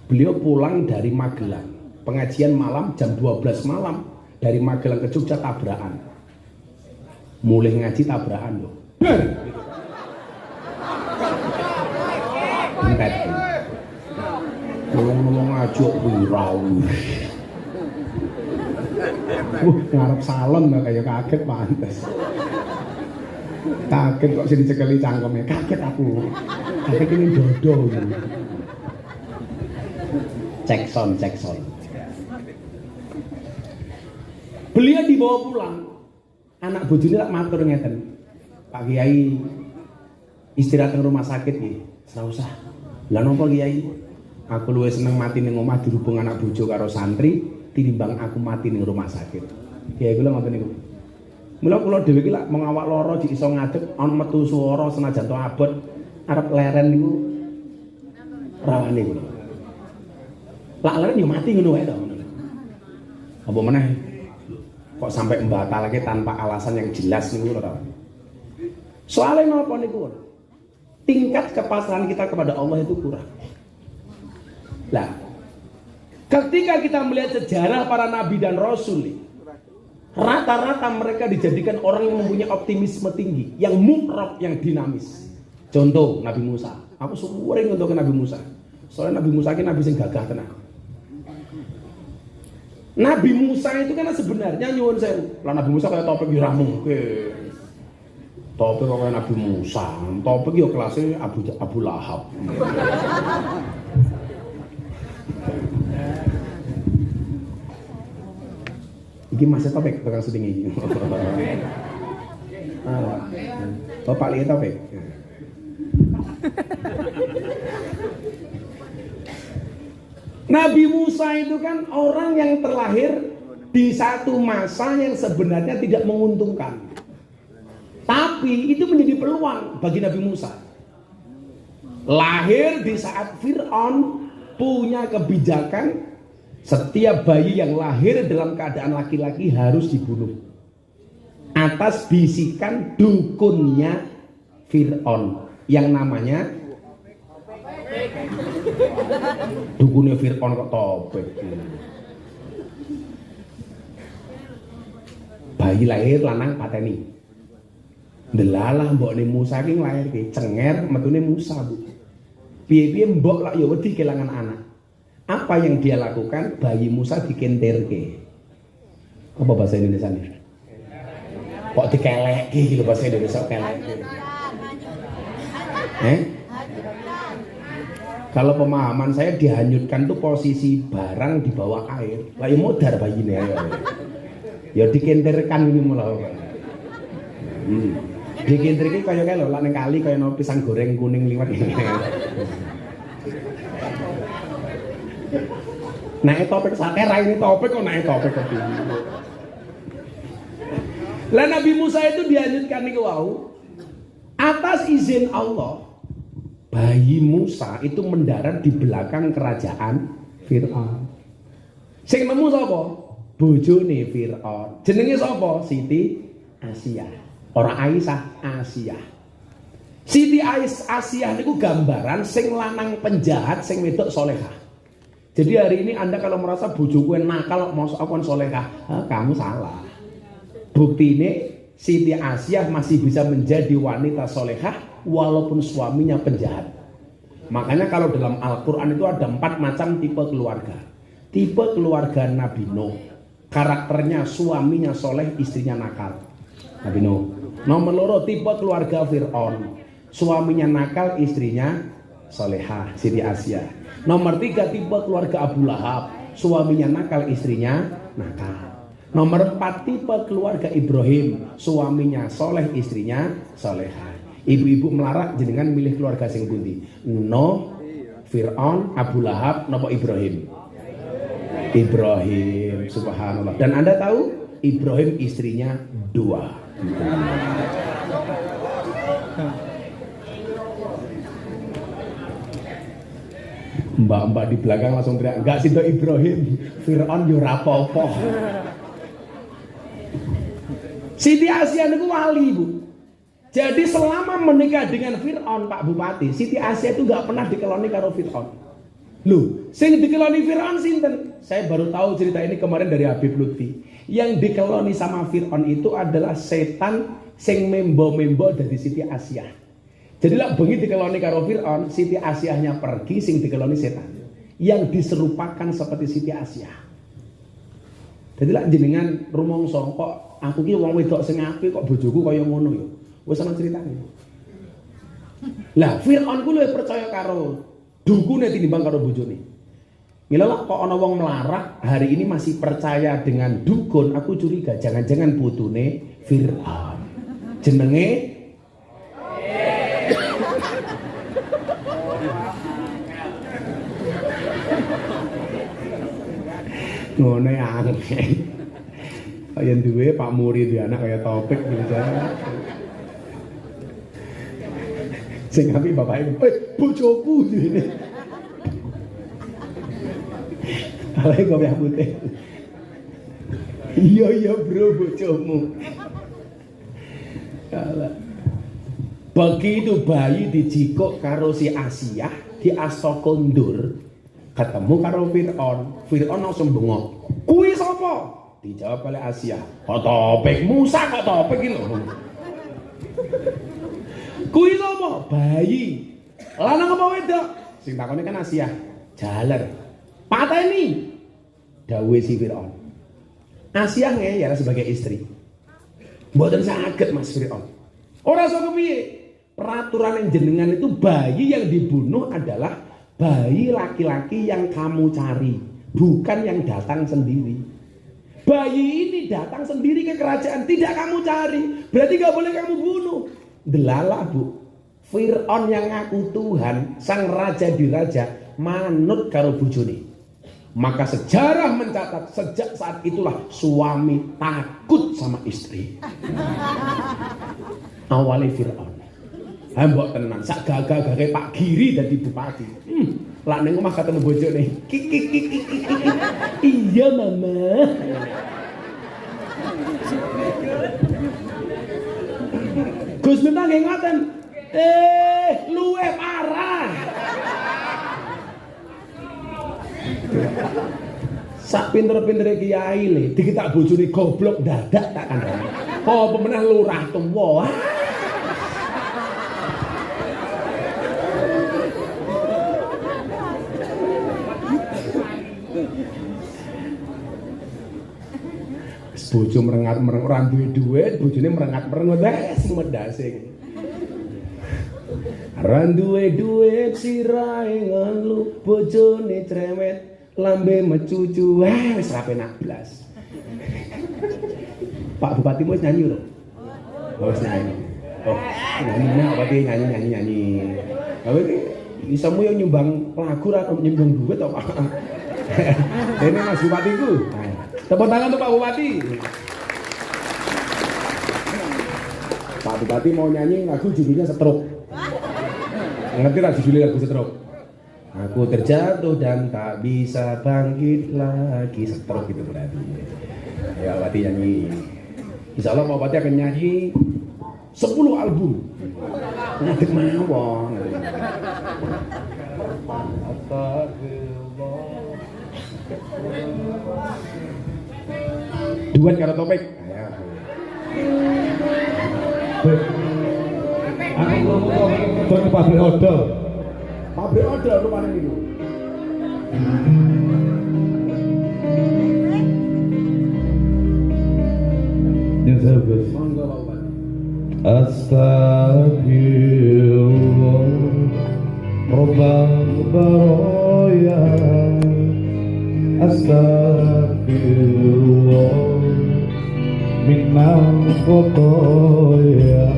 Beliau pulang dari Magelang, pengajian malam jam 12 malam dari Magelang ke Jogja tabrakan. Mulai ngaji tabrakan loh. Entet. Ngomong ngaji kok wirau. Ngarep salon kayak kaget pantes. Kaget kok sing dicekeli cangkeme. Kaget aku. Kaget ini dodo. Cek sound. Beliau dibawa pulang. Anak bojone lak matur ngeten. Pak Kiai istirahat di rumah sakit nggih. Ora usah. Lah napa Kiai? Aku luwih seneng mati ning omah dirubung anak bojo karo santri tinimbang aku mati ning rumah sakit. Kiai kula ngoten niku. Mula kula dhewe iki lak mengawak lara jek iso ngadeg ana metu swara senajan to abot arep leren niku rawane kula. Lak leren yo mati ngono wae to. Apa meneh kok sampai membatalke tanpa alasan yang jelas niku ora. Soalnya napa niku? Tingkat kepasrahan kita kepada Allah itu kurang. Lah, ketika kita melihat sejarah para nabi dan rasul, rata-rata mereka dijadikan orang yang mempunyai optimisme tinggi, yang mukrab, yang dinamis. Contoh Nabi Musa. Aku sering untuk Nabi Musa. Soalnya Nabi Musa ini nabi sing gagah tenang. Nabi Musa itu kan sebenarnya nyuwun sewu. Lah Nabi Musa kayak topik yo ra mungkin. Topik kok kayak Nabi Musa. Topik yo kelasnya Abu Lahab. Iki masih topik tukang syuting iki. Bapak lihat topik. Nabi Musa itu kan orang yang terlahir di satu masa yang sebenarnya tidak menguntungkan. Tapi itu menjadi peluang bagi Nabi Musa. Lahir di saat Fir'aun punya kebijakan setiap bayi yang lahir dalam keadaan laki-laki harus dibunuh. Atas bisikan dukunnya Fir'aun yang namanya dukunnya Fir'aun kok topik. Bayi lahir lanang pateni. Delalah mbokne Musa ki lahir ki cenger metune Musa, Bu. Piye-piye mbok lak ya wedi kelangan anak. Apa yang dia lakukan? Bayi Musa dikenterke. Apa bahasa Indonesia nih? Kok dikelekke gitu bahasa Indonesia kelekke. Kalau pemahaman saya dihanyutkan tuh posisi barang di bawah air. Lah ya modar bayine ya. Ya dikenterkan ini mulai. Dikenterke kaya lho lak ning kali kaya no pisang goreng kuning liwat ini. Naik topik sakera ini topik kok naik topik ke sini. Lah Nabi Musa itu dihanyutkan niku wau atas izin Allah. Bayi Musa itu mendarat di belakang kerajaan Fir'aun. Sing nemu sapa? Bojone Fir'aun. Jenenge sapa? Siti Asia. Ora Aisyah, Asiyah. Siti Asiyah niku gambaran sing lanang penjahat sing wedok solehah. Jadi hari ini Anda kalau merasa bojoku nakal mau akon solehah, kamu salah. Bukti ini Siti Asiyah masih bisa menjadi wanita solehah walaupun suaminya penjahat. Makanya kalau dalam Al-Quran itu ada 4 macam tipe keluarga. Tipe keluarga Nabi Nuh, karakternya suaminya soleh, istrinya nakal. Nabi Nuh. Nomor 2 tipe keluarga Fir'aun, suaminya nakal, istrinya solehah, Siti Asiyah. Nomor 3 tipe keluarga Abu Lahab, suaminya nakal, istrinya nakal. Nomor 4 tipe keluarga Ibrahim, suaminya soleh, istrinya solehah. Ibu-ibu melarat jenengan milih keluarga sing pundi? Nuh, Fir'aun, Abu Lahab, napa Ibrahim? Ibrahim, subhanallah. Dan Anda tahu Ibrahim istrinya 2. Mbak-mbak di belakang langsung teriak, enggak sih Ibrahim, Fir'aun yo ora apa-apa. Siti Asiyah niku wali, Bu. Jadi selama menikah dengan Fir'aun, Pak Bupati, Siti Asiyah itu enggak pernah dikeloni karo Fir'aun. Loh, sing dikeloni Fir'aun sinten? Saya baru tahu cerita ini kemarin dari Habib Lutfi. Yang dikeloni sama Fir'aun itu adalah setan sing membo-membo dari Siti Asiyah. Jadi lah bengi dikeloni karo Fir'aun, Siti Asiyahnya pergi, sing dikeloni setan. Yang diserupakan seperti Siti Asiyah. Jadi lah jenengan rumangsa kok aku ki wong wedok sing apik kok bojoku kaya ngono ya. Wis ana critane. Lah Fir'aun ku luwih percaya karo dukune tinimbang karo bojone. Mila kok ana wong melarat hari ini masih percaya dengan dukun, aku curiga jangan-jangan putune Fir'aun. Jenenge ngono ya aneh. Kaya duwe Pak Muri duwe anak kaya Topik gitu. Sing api bapake, bojoku ngene. Alay kok ya putih. Iya bro, bojomu. Begitu bayi dijikuk karo si Asiyah di Asta Kondur, ketemu karo Fir'aun. Fir'aun langsung bengok. Kuwi sapa? Dijawab oleh Asiyah. Kok Topik Musa kok Topik iki lho. Kuwi sapa? Bayi. Lanang apa wedok? Sing takone kan Asiyah. Jaler. Pateni. Dawuhe si Fir'aun. Asiyah ngeyel sebagai istri. Mboten saged Mas Fir'aun. Ora sok kepiye? Peraturan yang jenengan itu bayi yang dibunuh adalah bayi laki-laki yang kamu cari, bukan yang datang sendiri. Bayi ini datang sendiri ke kerajaan, tidak kamu cari, berarti gak boleh kamu bunuh. Delalah Bu, Fir'aun yang ngaku Tuhan, sang raja di raja, manut karo bojone. Maka sejarah mencatat sejak saat itulah suami takut sama istri. Awalnya Fir'aun. Mbok tenan, sak gagah-gagah Pak Giri dadi bupati. Lah ning omah ketemu bojone. Iya, Mama. Gus Miftah nggih ngoten. Luwih parah. Sak pinter-pintere kiai le, dikitak bojone goblok dadak tak kandhane. Apa meneh lurah tuwa. Bojo merengat-merengat ora duwe dhuwit, bojone merengat-merengat wes medase. Ora duwe dhuwit sirahe ngelu, bojone cerewet, lambe mecucu, wes ra penak blas. Pak Bupati mau nyanyi lho. Oh, nyanyi. Oh, nyanyi apa dia nyanyi. Kowe isomu yo nyumbang lagu ra nyumbang dhuwit apa? Ini Mas Bupatiku. Tepuk tangan untuk Pak Bupati. Pak Bupati mau nyanyi lagu judulnya Stroke. Ngerti lah judulnya lagu Stroke? Aku terjatuh dan tak bisa bangkit lagi. Stroke itu berarti. Ya Bupati nyanyi. Insya Allah Pak Bupati akan nyanyi 10 album. Ngadeg mawon. Duet karo Topik. Aku ngomong ke pabrik odol. Pabrik odol rupane niku. Yang bagus. Monggo Pak Bupati. Astagfirullah Rabbal baraya. Astagfirullah minal khotoya.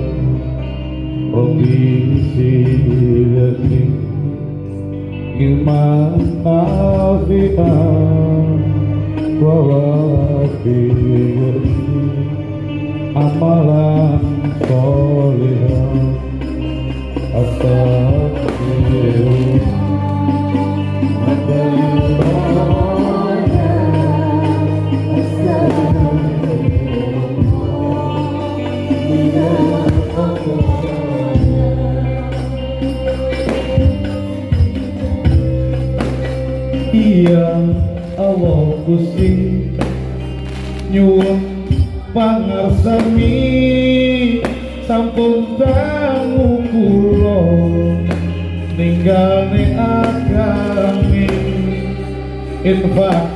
Rabbi zidni ilman nafi'an wa wafi'an amalan sholihan. Astagfirullah iya Allah Gusti nyuwun pangarsami sampun dangu kula ninggale agami infak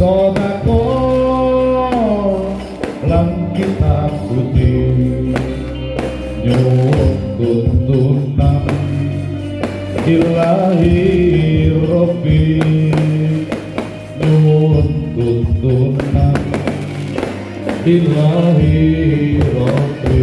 sedekah lan kitab suci nyuwun tuntunan ilahi Rabbi nyuwun tuntunan ilahi Rabbi.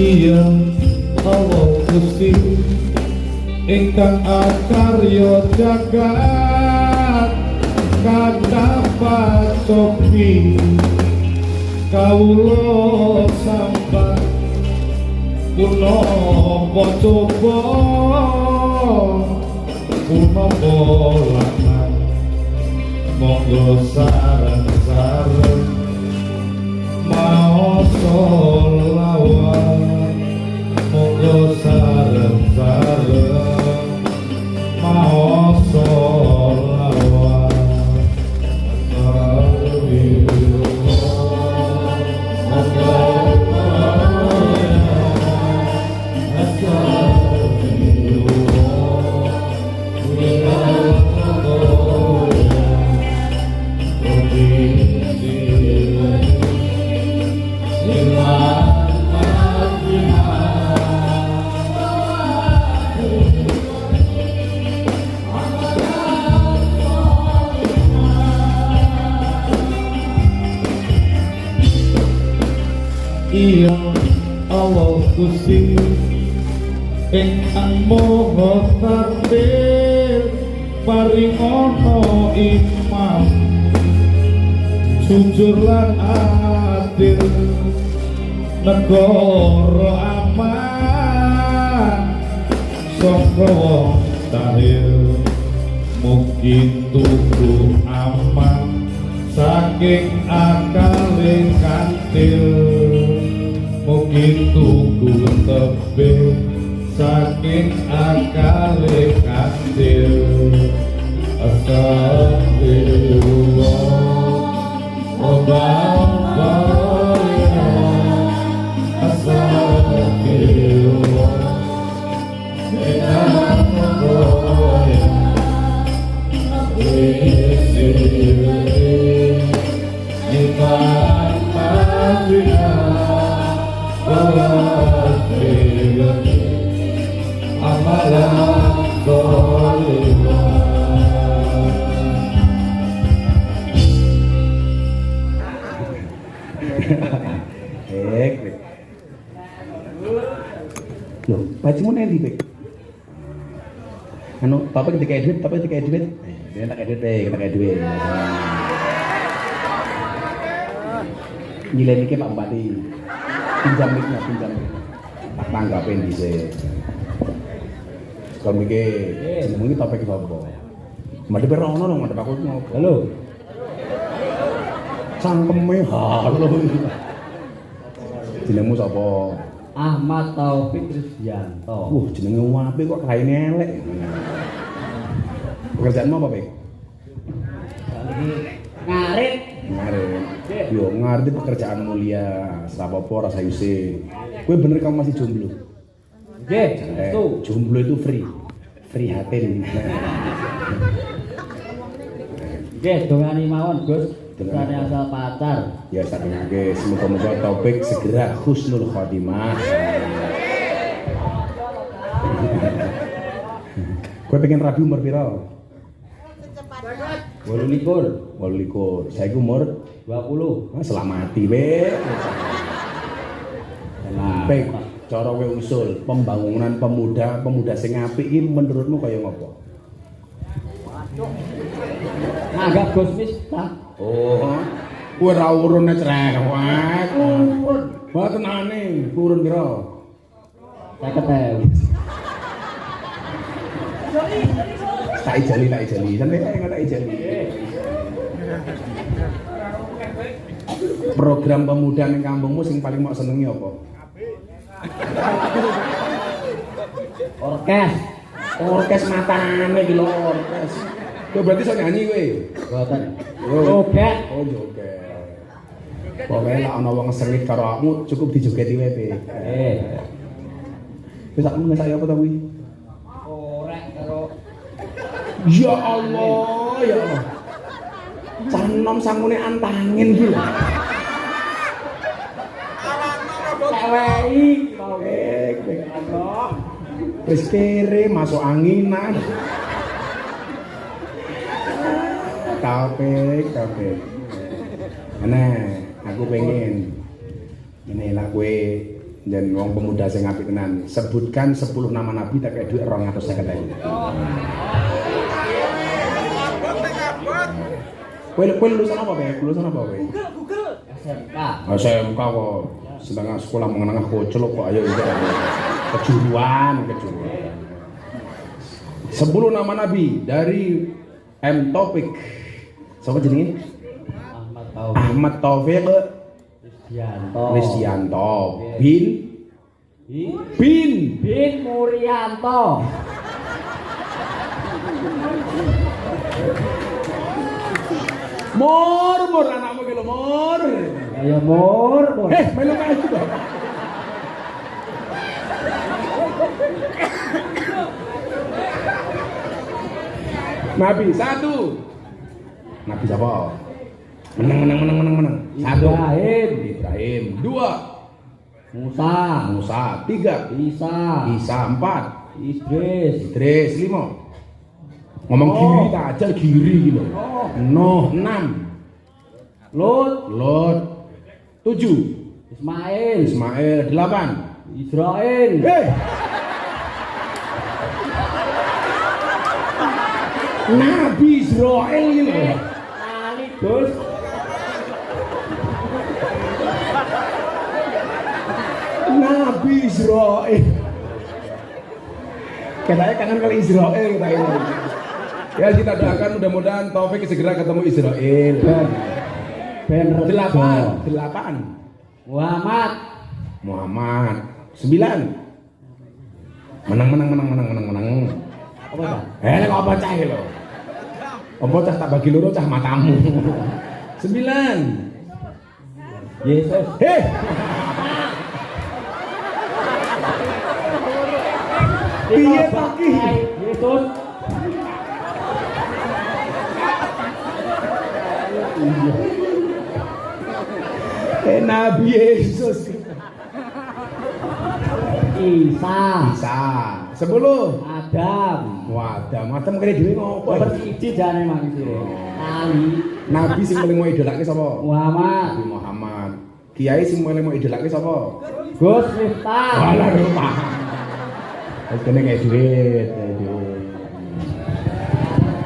Iya Allah Gusti ingkang akarya jagat kata pacopi kawula sambat punapa coba punapa lanang monggo sareng-sareng mau sholawat monggo sareng-sareng mau sholawat. Iya Allah Gusti ingkang moho takdir paringono imam jujur lan adil negara aman saka wong tahil mugi tuku aman saking akale kantil mugi tuku tebih saking akale kantil. Astagfirullah Astagfirullah Bek. Loh, bajumu nanti Bek. Anu, topik dikai duit. Dia tak kayak duit, Bek, tak kayak duit. Nilai ini Pak Bupati. Pinjam miknya. Tak tanggapin bisa. Kalau mikir, jenengmu ini topik apa? Mati berono dong, ada takut ngopo. Halo. Cangkeme halo. Jenengmu sapa? Ahmad Taufik Krisdianto. Jenenge apik kok raine elek. Pekerjaanmu apa, Bek? Ngarit. Ngarit. Yo, ngerti pekerjaan mulia, sapopo rasa isi. Kowe bener kamu masih jomblo? Nggih, itu. Jomblo itu free hatin. Nggih, dongani mawon, Gus. Dongani. Sane asal pacar. Ya sadengake semoga-moga topik segera husnul khotimah. Kowe pengen rabi umur pira? 28. Saiki umur 20. selamati Bek. Bek, cara kowe usul pembangunan pemuda sing apik iki menurutmu kaya ngopo? Nganggap Gus Miftah. Oh, kowe ra urun cerewet. Urun. Mboten aneh, urun pira? 50.000. Tak ijali. Sampai tak ijali. Program pemuda ning kampungmu sing paling mau senengi apa? Orkes matane iki lho orkes. Kowe berarti iso nyanyi kowe? Boten. Joget. Oh, joget. Pokoke lek ana wong sengit karo aku cukup dijogeti wae, Pe. Wis aku ngesake apa ta kuwi? Korek karo Ya Allah, ya Allah. Cah enom sangune antangin iki lho. ceweki. Wis kere masuk anginan. Kape. Nah, aku pengen ini lah kowe dan wong pemuda sing apik tenan. Sebutkan 10 nama nabi tak kayak duit 250.000. Kowe lulusan apa, Bek? Lulusan apa kowe? Google. SMK. SMK kok. Setengah sekolah menengah koclok kok ayo iki. Kejuruan. 10 nama nabi dari M Topik. Siapa jenenge? Ahmad Taufik Krisdianto. Bin Murianto. Mur anakmu ki lho, Mur. Ayo Mur. Melu kae juga. Nabi 1. Nabi siapa? Menang. 1. Ibrahim. 2. Musa. 3. Isa. 4. Idris. 5. Ngomong kiri tak ajal kiri gitu. Nuh. 6. Lot. 7. Ismail. 8. Israel. Nabi Israel gitu. Ali Gus. Nabi Israel. Katanya kangen kali Israel kita ini. Ya kita doakan mudah-mudahan Taufik segera ketemu Israel. Ben 8. Muhammad. 9. Menang. Apa dah? Kok apa cah lho? Apa cah tak bagi loro cah matamu. 9. Yesus. Piye pagi? Yesus. Nabi Yesus. Isa. 10. Adam kene dhewe ngopo? Persiji jane mang sire. Ali. Nabi sing paling mau idolake sapa? Muhammad. Nabi Muhammad. Kiai sing mulai mau idolake sapa? Gus Miftah. Walah lupa. Wis kene kayak duit.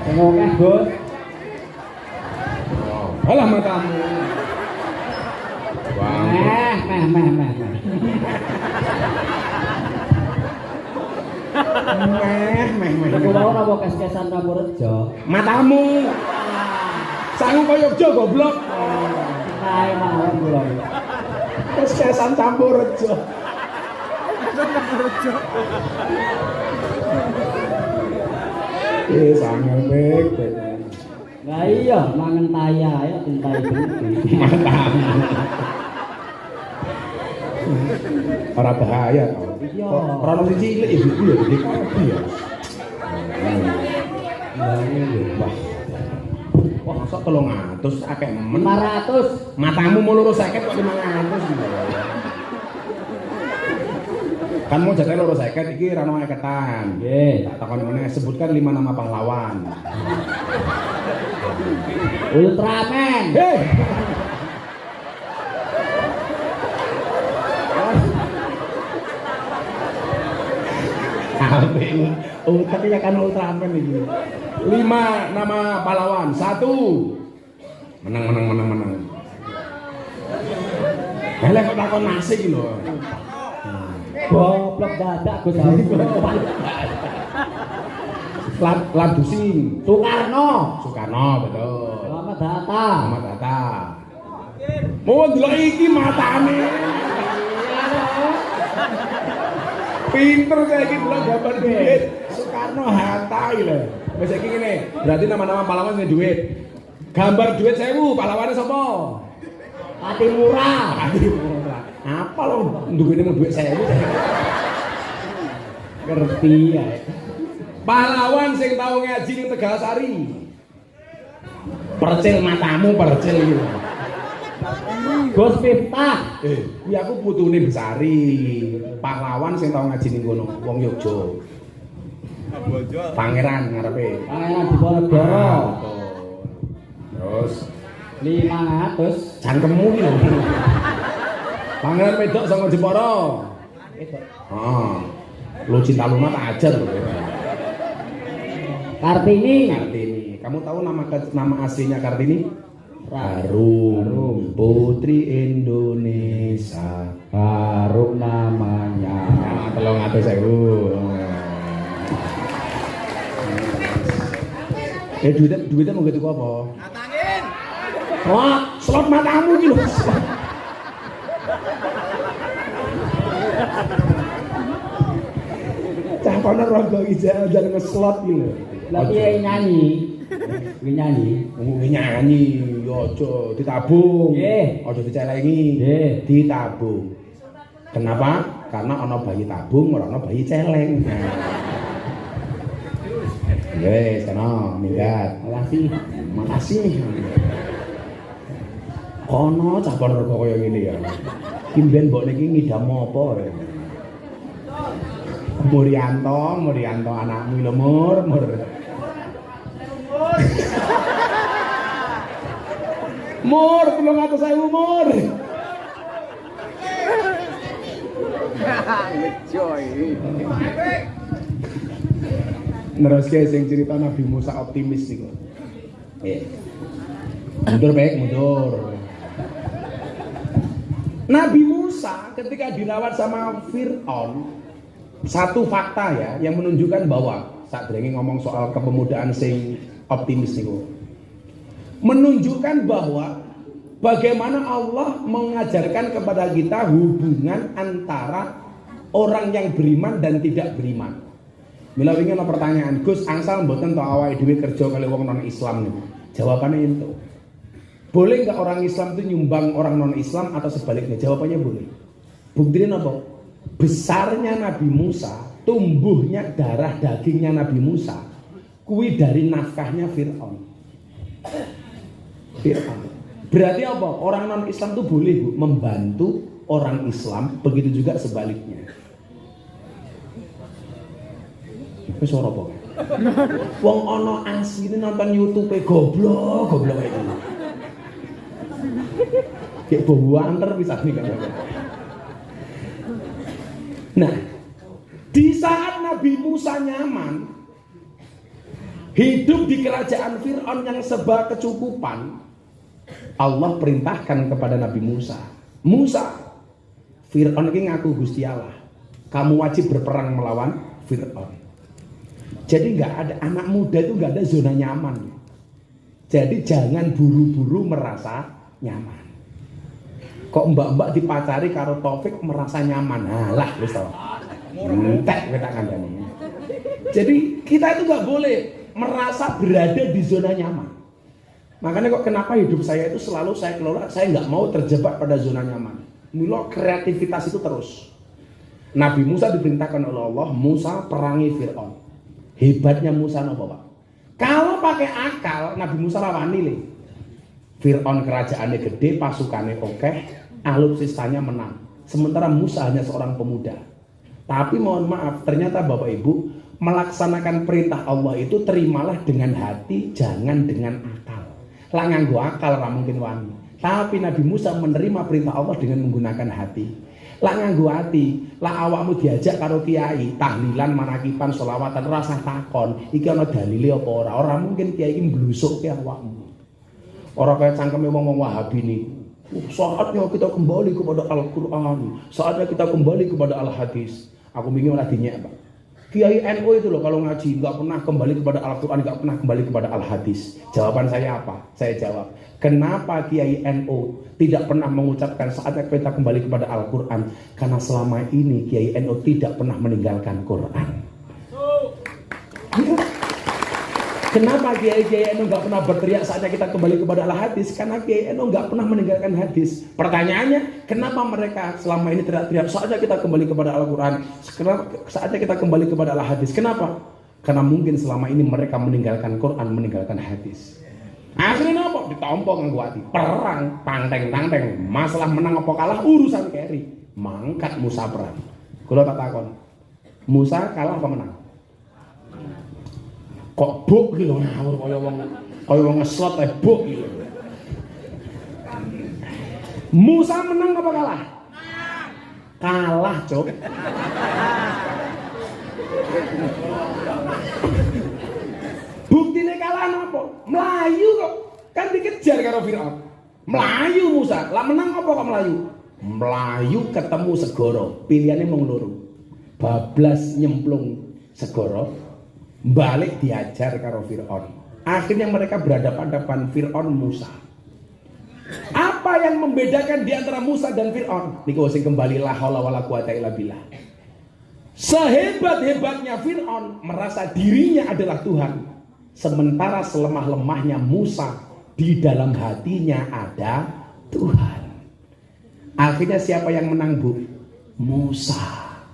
Sing akeh Gus. Alah matamu. Wah. Meh. Iku mau apa kes-kesan Ramorejo? Matamu. Sangu koyo Jogja goblok. Kae mawon kula. Kesan campur rejo. Sangat baik. Lah iya mangan taya ayo tintai genti. Matamu. Ora bahaya tau. Iya. Ora ono sing cilik ibu ya gede kabeh ya. Wah. Wah, sok 300 akeh men. 500. Matamu mau lurus 50 kok 500 gitu. Kan mau jatah lurus 50 iki ra ono eketan. Nggih. Tak takon meneh sebutkan 5 nama pahlawan. Ultraman. Hei. Tapi ya kan Ultraman iki. 5 nama pahlawan. 1. Menang. Hele kok takon nasi iki lho. Goblok dadak Gus. Ladusing. Soekarno. Soekarno betul. Muhammad Hatta. Muhammad Hatta. Mau ndelok iki matane. Pinter saiki delok gambar duit. Soekarno Hatta iki lho. Wis iki ngene, berarti nama-nama pahlawan sing duit. Gambar duit 1000, pahlawane sapa? Pati Murah. Apa lo duwene mau duit 1000? Ngerti ya. Pahlawan sing tau ngaji ning Tegalsari. Percil matamu, percil iki. Gus Miftah. Kuwi aku putune Besari. Pahlawan sing tau ngaji ning kono, wong Yogya. Pangeran ngarepe. Pangeran Diponegoro. Terus 500. cangkemmu iki lho. Pangeran wedok saka Jepara. Lu cinta Luna tak ajar lho. Kartini. Kamu tahu nama aslinya Kartini? Harum Putri Indonesia. Harum namanya. Nah, 300.000. Duitnya mau gitu apa? Natangin. Wah, slot matamu iki lho. Cah kono rogo ijazah dan ngeslot iki lho. Lah piye nyanyi? Nyanyi. Nyanyi, yo aja ditabung. Nggih. Aja dicelengi. Nggih. Ditabung. Kenapa? Karena ana bayi tabung, ora ana bayi celeng. Wes, kono minggat. Makasih. Kono cah kono kok kaya ngene ya. Ki mben mbok niki ngidam apa ya? Murianto anakmu lho Mur. Mur, 300.000 Mur. Neruske sing cerita Nabi Musa optimis niku. Nggih. Mundur. Nabi Musa ketika dirawat sama Fir'aun, satu fakta ya yang menunjukkan bahwa saat Drengi ngomong soal kepemudaan sing optimis niku. Menunjukkan bahwa bagaimana Allah mengajarkan kepada kita hubungan antara orang yang beriman dan tidak beriman. Mila wingi ana pertanyaan, Gus, angsal mboten to awake dhewe kerja kali wong non Islam niku? Jawabannya itu. Boleh nggak orang Islam itu nyumbang orang non Islam atau sebaliknya? Jawabannya boleh. Buktinya apa? Besarnya Nabi Musa, tumbuhnya darah dagingnya Nabi Musa, kuwi dari nafkahnya Fir'aun. Berarti apa? Orang non Islam itu boleh Bu, membantu orang Islam, begitu juga sebaliknya. Wis ora apa. Wong ana asline nonton YouTube goblok kayak gitu. Kayak bau anter bisa nih kan. Nah, di saat Nabi Musa nyaman hidup di kerajaan Fir'aun yang serba kecukupan, Allah perintahkan kepada Nabi Musa, Musa, Fir'aun ini ngaku Gusti Allah, kamu wajib berperang melawan Fir'aun. Jadi nggak ada, anak muda itu nggak ada zona nyaman. Jadi jangan buru-buru merasa nyaman. Kok mbak-mbak dipacari karo Taufik merasa nyaman, lah wis tau. Entek kita kandhani. Jadi kita itu nggak boleh merasa berada di zona nyaman. Makanya kok kenapa hidup saya itu selalu saya kelola, saya nggak mau terjebak pada zona nyaman. Milo kreativitas itu terus. Nabi Musa diperintahkan oleh Allah, Musa perangi Fir'aun. Hebatnya Musa apa Pak? Kalau pakai akal, Nabi Musa rawani le. Fir'aun kerajaannya gede, pasukannya oke, alutsistanya menang. Sementara Musa hanya seorang pemuda. Tapi mohon maaf, ternyata Bapak Ibu melaksanakan perintah Allah itu terimalah dengan hati, jangan dengan akal. Lah nganggo akal ra mungkin wani. Tapi Nabi Musa menerima perintah Allah dengan menggunakan hati. Lah nganggo hati, lah awakmu diajak karo kiai, tahlilan, manakipan, sholawatan, rasa takon, iki ana dalile apa ora? Ora mungkin kiai iki mblusukke awakmu. Ora kaya cangkeme wong Wahabi niku. Saatnya kita kembali kepada Al-Qur'an, saatnya kita kembali kepada Al-Hadis. Aku bingung lah dinyek, Pak. Kiai NU itu loh kalau ngaji nggak pernah kembali kepada Al-Quran, nggak pernah kembali kepada Al-Hadis. Jawaban saya apa? Saya jawab, kenapa Kiai NU tidak pernah mengucapkan saatnya kita kembali kepada Al-Quran? Karena selama ini Kiai NU tidak pernah meninggalkan Quran. Kenapa Kiai NU nggak pernah berteriak saatnya kita kembali kepada Al-Hadis? Karena Kiai NU nggak pernah meninggalkan hadis. Pertanyaannya, kenapa mereka selama ini teriak-teriak saatnya kita kembali kepada Al-Quran, saatnya kita kembali kepada Al-Hadis? Kenapa? Karena mungkin selama ini mereka meninggalkan Quran, meninggalkan hadis. Akhirnya apa? Ditompok nganggo ati. Perang, tanteng-tanteng. Masalah menang apa kalah urusan keri. Mangkat Musa perang. Kula tak takon. Musa kalah apa menang? Kok buk gitu ngawur kaya wong ngeslot buk gitu. Musa menang apa kalah? Kalah, Cuk. Buktine kalah apa? Melayu kok. Kan dikejar karo Firaun. Melayu Musa. Lah menang apa kok melayu? Melayu ketemu segara. Pilihannya mung loro. Bablas nyemplung segara, balik diajar karo Fir'aun. Akhirnya mereka berhadapan-hadapan Fir'aun Musa. Apa yang membedakan di antara Musa dan Fir'aun? Niku sing kembali la haula wala quwata illa billah. Sehebat-hebatnya Fir'aun merasa dirinya adalah Tuhan, sementara selemah-lemahnya Musa di dalam hatinya ada Tuhan. Akhirnya siapa yang menang, Bu? Musa.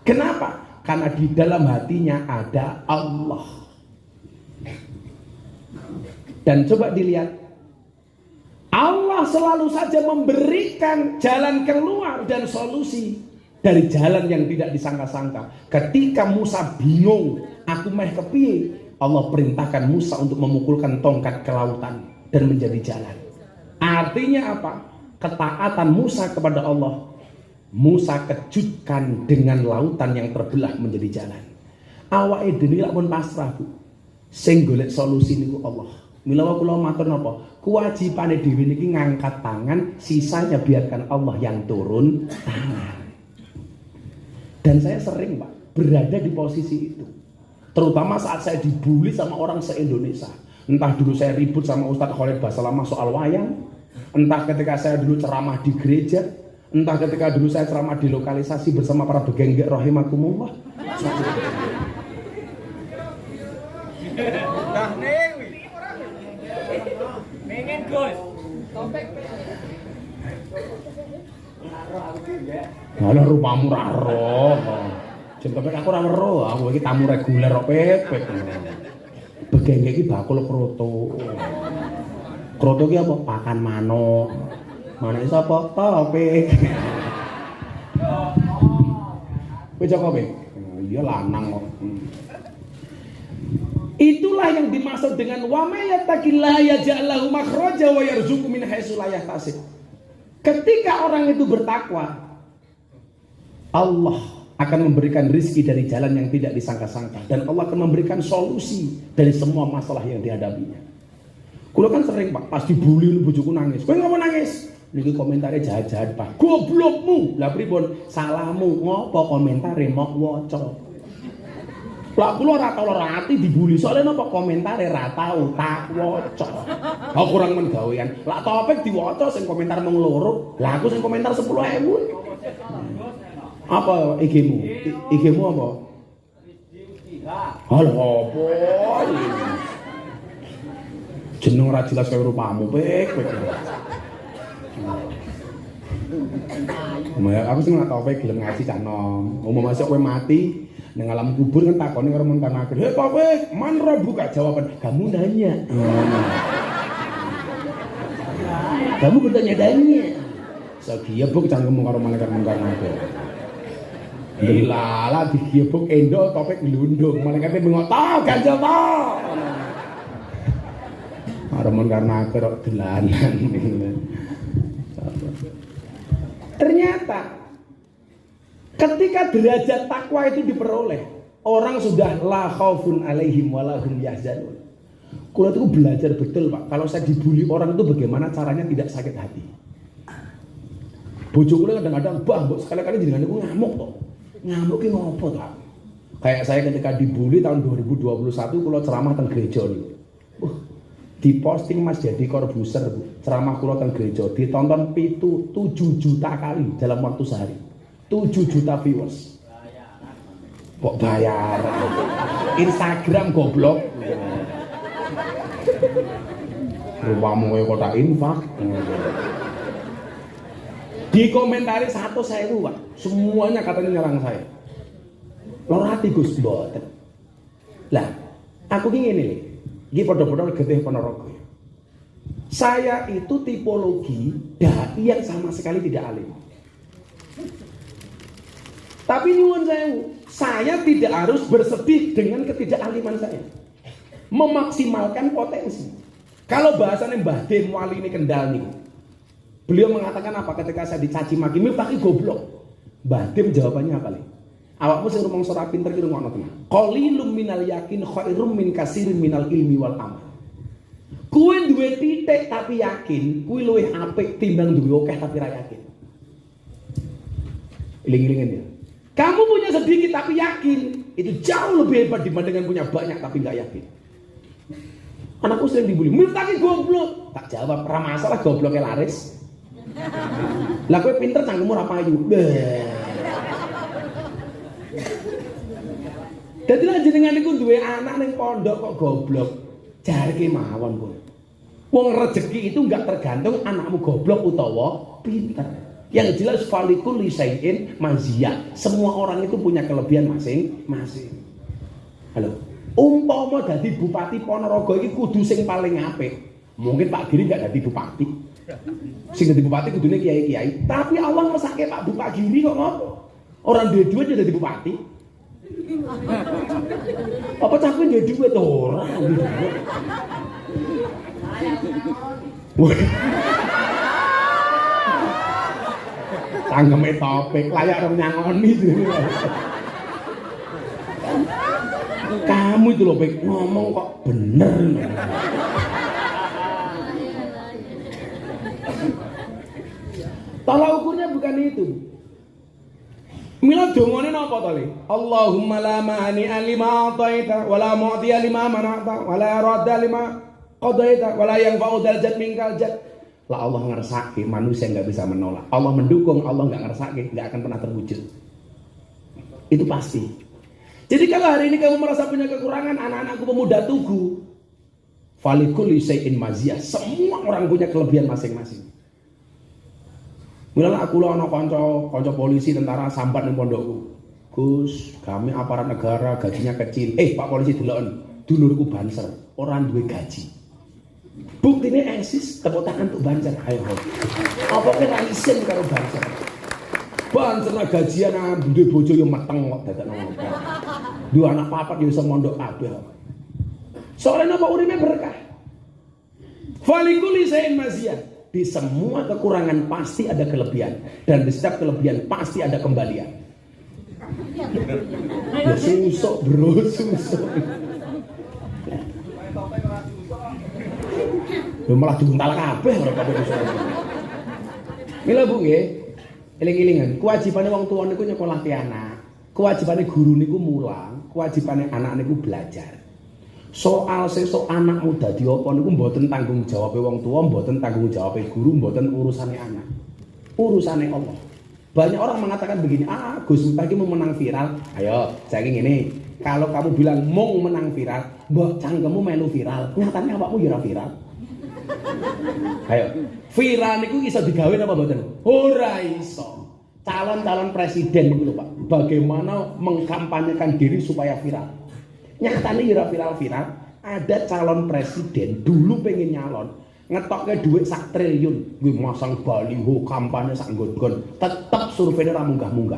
Kenapa? Karena di dalam hatinya ada Allah. Dan coba dilihat, Allah selalu saja memberikan jalan keluar dan solusi dari jalan yang tidak disangka-sangka. Ketika Musa bingung, aku meh kepiye, Allah perintahkan Musa untuk memukulkan tongkat ke lautan dan menjadi jalan. Artinya apa? Ketaatan Musa kepada Allah, Musa kejutkan dengan lautan yang terbelah menjadi jalan. Awake dhewe lak pun pasrah, Bu. Sing golek solusi niku Allah. Mila kula matur napa? Kewajibane dhewe niki ngangkat tangan, sisanya biarkan Allah yang turun tangan. Dan saya sering, Pak, berada di posisi itu. Terutama saat saya dibully sama orang se-Indonesia. Entah dulu saya ribut sama Ustadz Khalid Basalamah soal wayang, entah ketika saya dulu ceramah di gereja, entah ketika dulu saya ceramah di lokalisasi bersama para begenggek rahimakumullah. Pengen Gus. Lah rupamu ra roh. Jeng topek aku ora weruh, aku iki tamu reguler kok pepet. Begenggek iki bakul kroto. Kroto ki apa? Pakan manuk. Manuk sapa? Topik. Kowe Joko kowe? Iya lanang kok. Itulah yang dimaksud dengan wa may yattaqillaha yaj'al lahu makhraja wa yarzuqhu min haitsu la yahtasib. Ketika orang itu bertakwa, Allah akan memberikan rizki dari jalan yang tidak disangka-sangka, dan Allah akan memberikan solusi dari semua masalah yang dihadapinya. Kulo kan sering Pak, pas dibully lu bojoku nangis. Kowe ngapa nangis? Niki komentare jahat-jahat Pak. Goblokmu. Lah pripun? Salahmu. Ngopo komentare mok waca. Lah kula ora tau lara ati dibully. Soalnya napa komentare ra tau tak waca. Ha kurang men gawean. Lah topik diwaca sing komentar mung loro. Lah aku sing komentar 10.000. Apa IG-mu? IG-mu apa? Halo apa? Jeneng ora jelas kaya rupamu, pek. Aku sing ora tau gelem ngaji cah nom. Umum masuk kowe mati ning alam kubur kan takone karo men tanah. Heh, Pak, man ora buka jawaban. Kamu nanya. Kamu bertanya-tanya. Sagiebuk cangkemmu karo malaikat mungkar nakir. Dilala digiebuk endo topik glundung. Malaikate bengok, "Tau ganjel to." Karo mungkar nakir kok delanan. Ternyata ketika derajat takwa itu diperoleh, orang sudah la khaufun alaihim wa lahum yahzanun. Kula itu belajar betul Pak, kalau saya dibully orang itu bagaimana caranya tidak sakit hati. Bojo kula kadang-kadang, "Bang, mbok sekali-kali jenengan niku ngamuk to." Ngamuk ki ngopo to? Kayak saya ketika dibully tahun 2021 kula ceramah teng gereja niku. Diposting Mas Jadi Corbuzier, ceramah kula teng gereja, ditonton 7 juta kali dalam waktu sehari. 7 juta viewers. Kok bayar? Instagram goblok. Rupamu koyo kotak infak. Dikomentari 100.000 Pak. Semuanya katanya nyerang saya. Lorati Gus mboten. Lah, aku ki ngene lho. Iki padha-padha getih ponorogo. Saya itu tipologi dai yang sama sekali tidak alim. Tapi nyuwun sewu, saya tidak harus bersedih dengan ketidakaliman saya. Memaksimalkan potensi. Kalau bahasanya Mbah Dem Wali ini Kendal nih. Beliau mengatakan apa ketika saya dicaci maki, "Miftah goblok." Mbah Dem jawabannya apa nih? Awakmu sing rumangsa ora pinter ki rungokno tenan. Qalilum minal yakin khairum min katsirin minal ilmi wal amal. Kuwi duwe titik tapi yakin, kuwi luwih apik timbang duwe akeh tapi ra yakin. Iling-ilingen ya. Kamu punya sedikit tapi yakin, itu jauh lebih hebat dibandingkan punya banyak tapi nggak yakin. Anakku sering dibully, "Miftah ki goblok." Tak jawab, "Ra masalah gobloknya laris." Lah kowe pinter cangkemmu ra payu. Dadi lan jenengan niku duwe anak ning pondok kok goblok. Jarke mawon pun. Wong rezeki itu enggak tergantung anakmu goblok utawa pinter. Yang jelas falikul lisaiin maziyah. Semua orang itu punya kelebihan masing-masing. Halo. Umpama dadi bupati Ponorogo iki kudu sing paling apik. Mungkin Pak Giri enggak dadi bupati. Sing dadi bupati kudune kiai-kiai. Tapi Allah ngersake Pak Bupati Giri kok ngopo? Orang duwe duit jadi bupati. Apa capek dia duit ora? Tanggeme topik layak orang nyangoni. Kamu itu loh Pek, ngomong kok bener. Tolak ukurnya bukan itu. Mila dongane napa to le? Allahumma la mani alima ataita wala mu'ti lima mana'ta wala radda lima qadaita wala yanfa'u dzal jad minkal jad. Lah Allah ngersake manusia enggak bisa menolak. Allah mendukung, Allah enggak ngersake, enggak akan pernah terwujud. Itu pasti. Jadi kalau hari ini kamu merasa punya kekurangan, anak-anakku pemuda Tugu, falikul lisai'in maziyah. Semua orang punya kelebihan masing-masing. Mula aku lho ana kanca polisi tentara sambat ning pondokku. Gus, kami aparat negara gajinya kecil. Pak polisi deloken, dulurku Banser, orang duwe gaji. Buktine eksis tepuk tangan untuk Banser. Ayo. Apa kira isin karo Banser? Banser lah gajian duwe bojo yo meteng kok dadakno ngopo. Dua anak papat yo iso mondok kabeh. Soale napa uripe berkah. Falikul lisain maziyah. Di semua kekurangan pasti ada kelebihan, dan di setiap kelebihan pasti ada kembalian. Ya susuk bro, susuk. Lu malah diuntal kabeh ora kabeh susuk. Mila Bu nggih, eling-elingan, kewajibane wong tuwa niku nyekolahke anak. Kewajibane guru niku mulang, kewajibane anak niku belajar. Soal sesuk anakmu dadi apa niku mboten tanggung jawabe wong tua, mboten tanggung jawabe guru, mboten urusane anak. Urusane Allah. Banyak orang mengatakan begini, Gus Miftah iki mau menang viral. Ayo, saiki ngene. Kalau kamu bilang mau menang viral, mbok cangkemmu melu viral. Nyatane awakmu ya ora viral. Ayo, viral niku iso digawe apa mboten? Ora iso. Calon-calon presiden niku lho Pak. Bagaimana mengkampanyekan diri supaya viral? Nyatane ya viral-viral, ada calon presiden dulu pengen nyalon, ngetokke duit 1 triliun, gue masang baliho kampanye sak nggon-nggon, tetep surveinya ra munggah-munggah.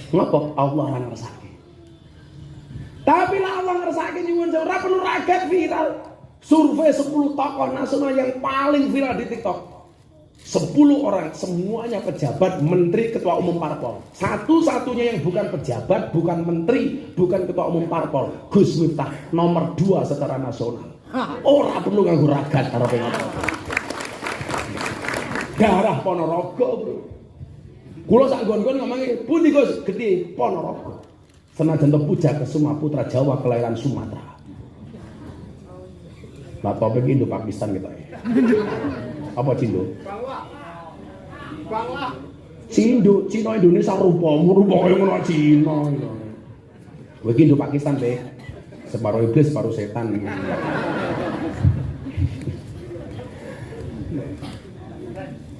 Ngapa Allah ora ngersake? Tapi lah Allah ngersake nyuwun sewu ora perlu ragat viral. Survei 10 tokoh nasional yang paling viral di TikTok. 10 orang semuanya pejabat, menteri, ketua umum parpol. Satu-satunya yang bukan pejabat, bukan menteri, bukan ketua umum parpol, Gus Miftah nomor 2 secara nasional. Ora perlu nganggo ragat karo pengen. Darah Ponorogo, Bro. Kula sak nggon-nggon ngomongi, "Pundi Gus?" Gedhe Ponorogo. Senajan to Puja Kesuma putra Jawa kelahiran Sumatera. Lah topik Indo Pakistan gitu ya. Apa Cindo? Bangla. Cindo, Cina Indonesia rupamu kaya ngono Cina. Kowe iki Indo Pakistan teh. Separuh iblis, separuh setan.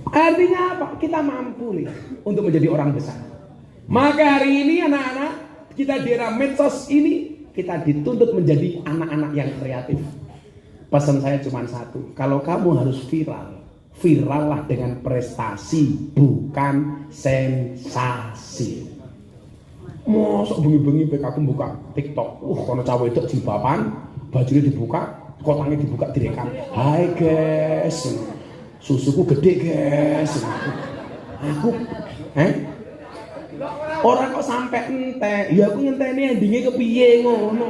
Artinya apa? Kita mampu nih untuk menjadi orang besar. Maka hari ini anak-anak, kita di era medsos ini, kita dituntut menjadi anak-anak yang kreatif. Pesan saya cuma satu, kalau kamu harus viral, virallah dengan prestasi, bukan sensasi. Mosok bengi-bengi PKK buka TikTok, kono cawe wedok jilbaban, bajune dibuka, kotangnya dibuka direkam. Hai guys, susuku gede guys. Aku, orang kok sampai entek, ya aku ngenteni endingnya kepiye ngono.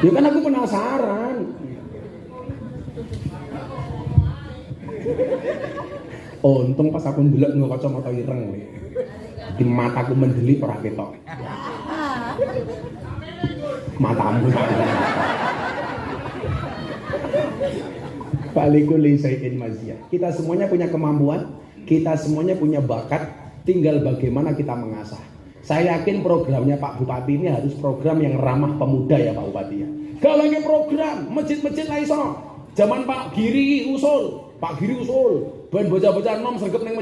Ya kan aku penasaran. Untung pas aku ndelok nggo kacamata ireng. Di mataku mendelik ora ketok. Matamu. Falikul sayyidin maziyah. Kita semuanya punya kemampuan, kita semuanya punya bakat, tinggal bagaimana kita mengasah. Saya yakin programnya Pak Bupati ini harus program yang ramah pemuda ya Pak Bupati ya. Kalau lagi program masjid-masjid lah iso. Zaman Pak Giri usul, ben bocah-bocah nom sregep ning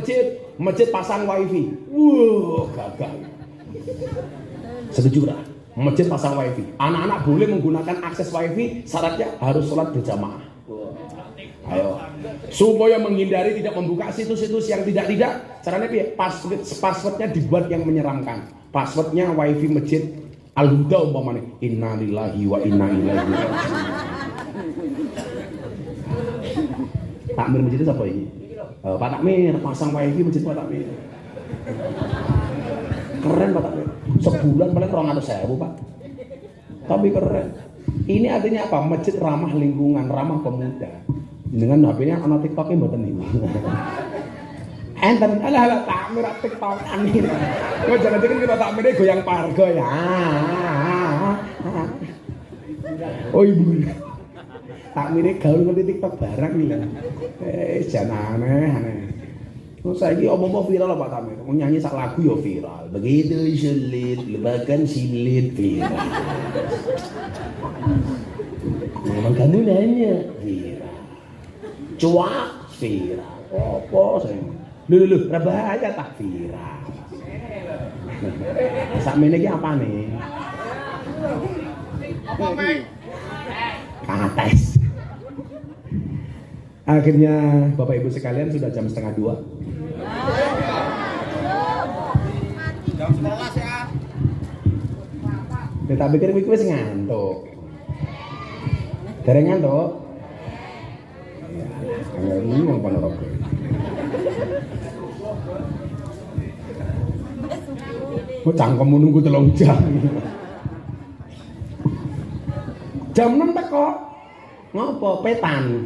masjid pasang wifi. Wah, gagal. Setuju ora? Masjid pasang wifi. Anak-anak boleh menggunakan akses wifi, syaratnya harus sholat berjamaah. Ayo, supaya menghindari tidak membuka situs-situs yang tidak, caranya piye? Passwordnya dibuat yang menyeramkan. Passwordnya wifi masjid Al-Huda umpamanya, innalillahi wa inna ilaihi raji'un. Takmir masjid itu siapa ini? Pak Takmir pasang wifi masjid Pak Takmir. Keren Pak Takmir. Sebulan paling 200.000 Pak. Tapi keren. Ini artinya apa? Masjid ramah lingkungan, ramah pemuda. Dengan HP-nya ana TikTok-e mboten niku. Enten ala takmir TikTok-an iki. Kok jangan-jangan kita takmire goyang pargo ya. Oh ibu. Takmire gaul ngerti TikTok barang iki. Jangan aneh. Terus saiki omong viral Pak Takmir. Nyanyi sak lagu ya viral. Begitu sulit, lebakan silit viral. Memang kamu nanya viral. Cuak viral. Apa sih? Lho, bahaya tak viral. Sakmene iki apane? Kates. Akhirnya Bapak Ibu sekalian sudah jam 1:30. Jam 11 ya. Tak pikir wis ngantuk. Dereng ngantuk. wong Ponorogo. Kok cangkemmu nunggu 3 jam. Jam 6 teko. Ngopo petan?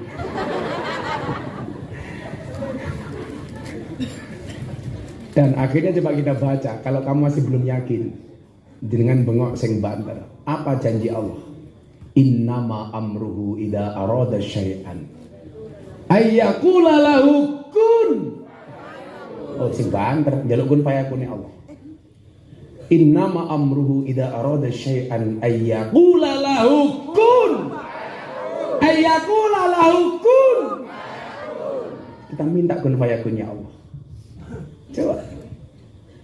Dan akhirnya coba kita baca, kalau kamu masih belum yakin dengan bengok sing banter, apa janji Allah? Innama amruhu idza arada syai'an ayyaqula lahu kun. Oh sing banter njaluk kun fayakune Allah. Innama amruhu idza arada syai'an ayyaqula lahu kun. Ayyaqula lahu kun. Kita minta kun fayakunnya Allah. Coba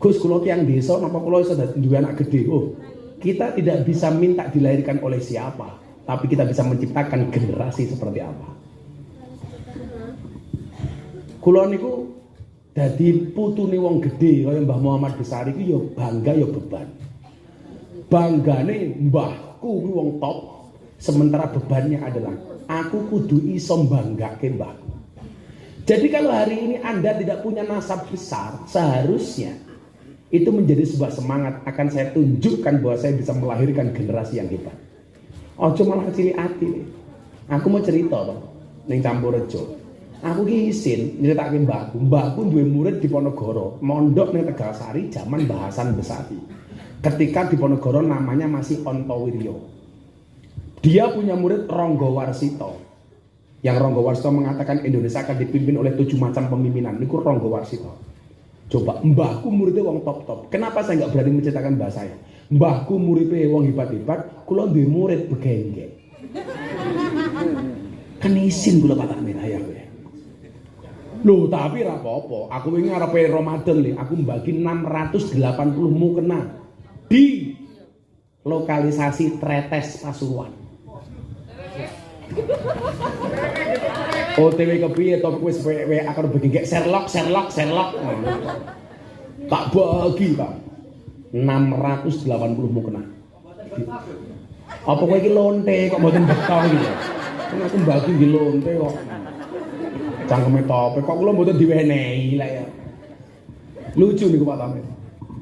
Gus kula tiyang desa napa kula iso duwe anak gede. Oh, kita tidak bisa minta dilahirkan oleh siapa, tapi kita bisa menciptakan generasi seperti apa. Kula niku dadi putune wong gede kaya Mbah Muhammad Besari iku ya bangga ya beban. Banggane mbahku kuwi wong top, sementara bebannya adalah aku kudu iso banggake mbahku. Jadi kalau hari ini Anda tidak punya nasab besar, seharusnya itu menjadi sebuah semangat. Akan saya tunjukkan bahwa saya bisa melahirkan generasi yang hebat. Ojo malah cilik ati. Aku mau cerita toh ning Campurejo. Aku ki isin nyeritake mbahku. Mbahku duwe murid di Ponorogo, mondok ning Tegalsari zaman Mbah Hasan Besari. Ketika di Ponorogo namanya masih Ontowiryo. Dia punya murid Ronggo Warsito. Yang Ronggo Warsito mengatakan Indonesia akan dipimpin oleh 7 macam pemimpinan. Niku Ronggo Warsito. Coba mbahku muridnya wong top-top. Kenapa saya nggak berani menceritakan mbah saya? Mbahku muridnya wong hebat-hebat, kula duwe murid begengge. Kan isin kula patah merah ya kowe. Loh, tapi ra apa-apa. Aku wingi arepe Ramadan lho, aku mbagi 680 mukena di lokalisasi Tretes Pasuruan. OTW kepiye to wis akan begengge Sherlock. Tak bagi, Pak. 680 mukena. Apa kowe iki lonte kok mboten beto iki? Aku mbagi nggih lonte kok. Cangkeme tope kok kula mboten diwenehi lah ya. Lucu niku Pak Tamir.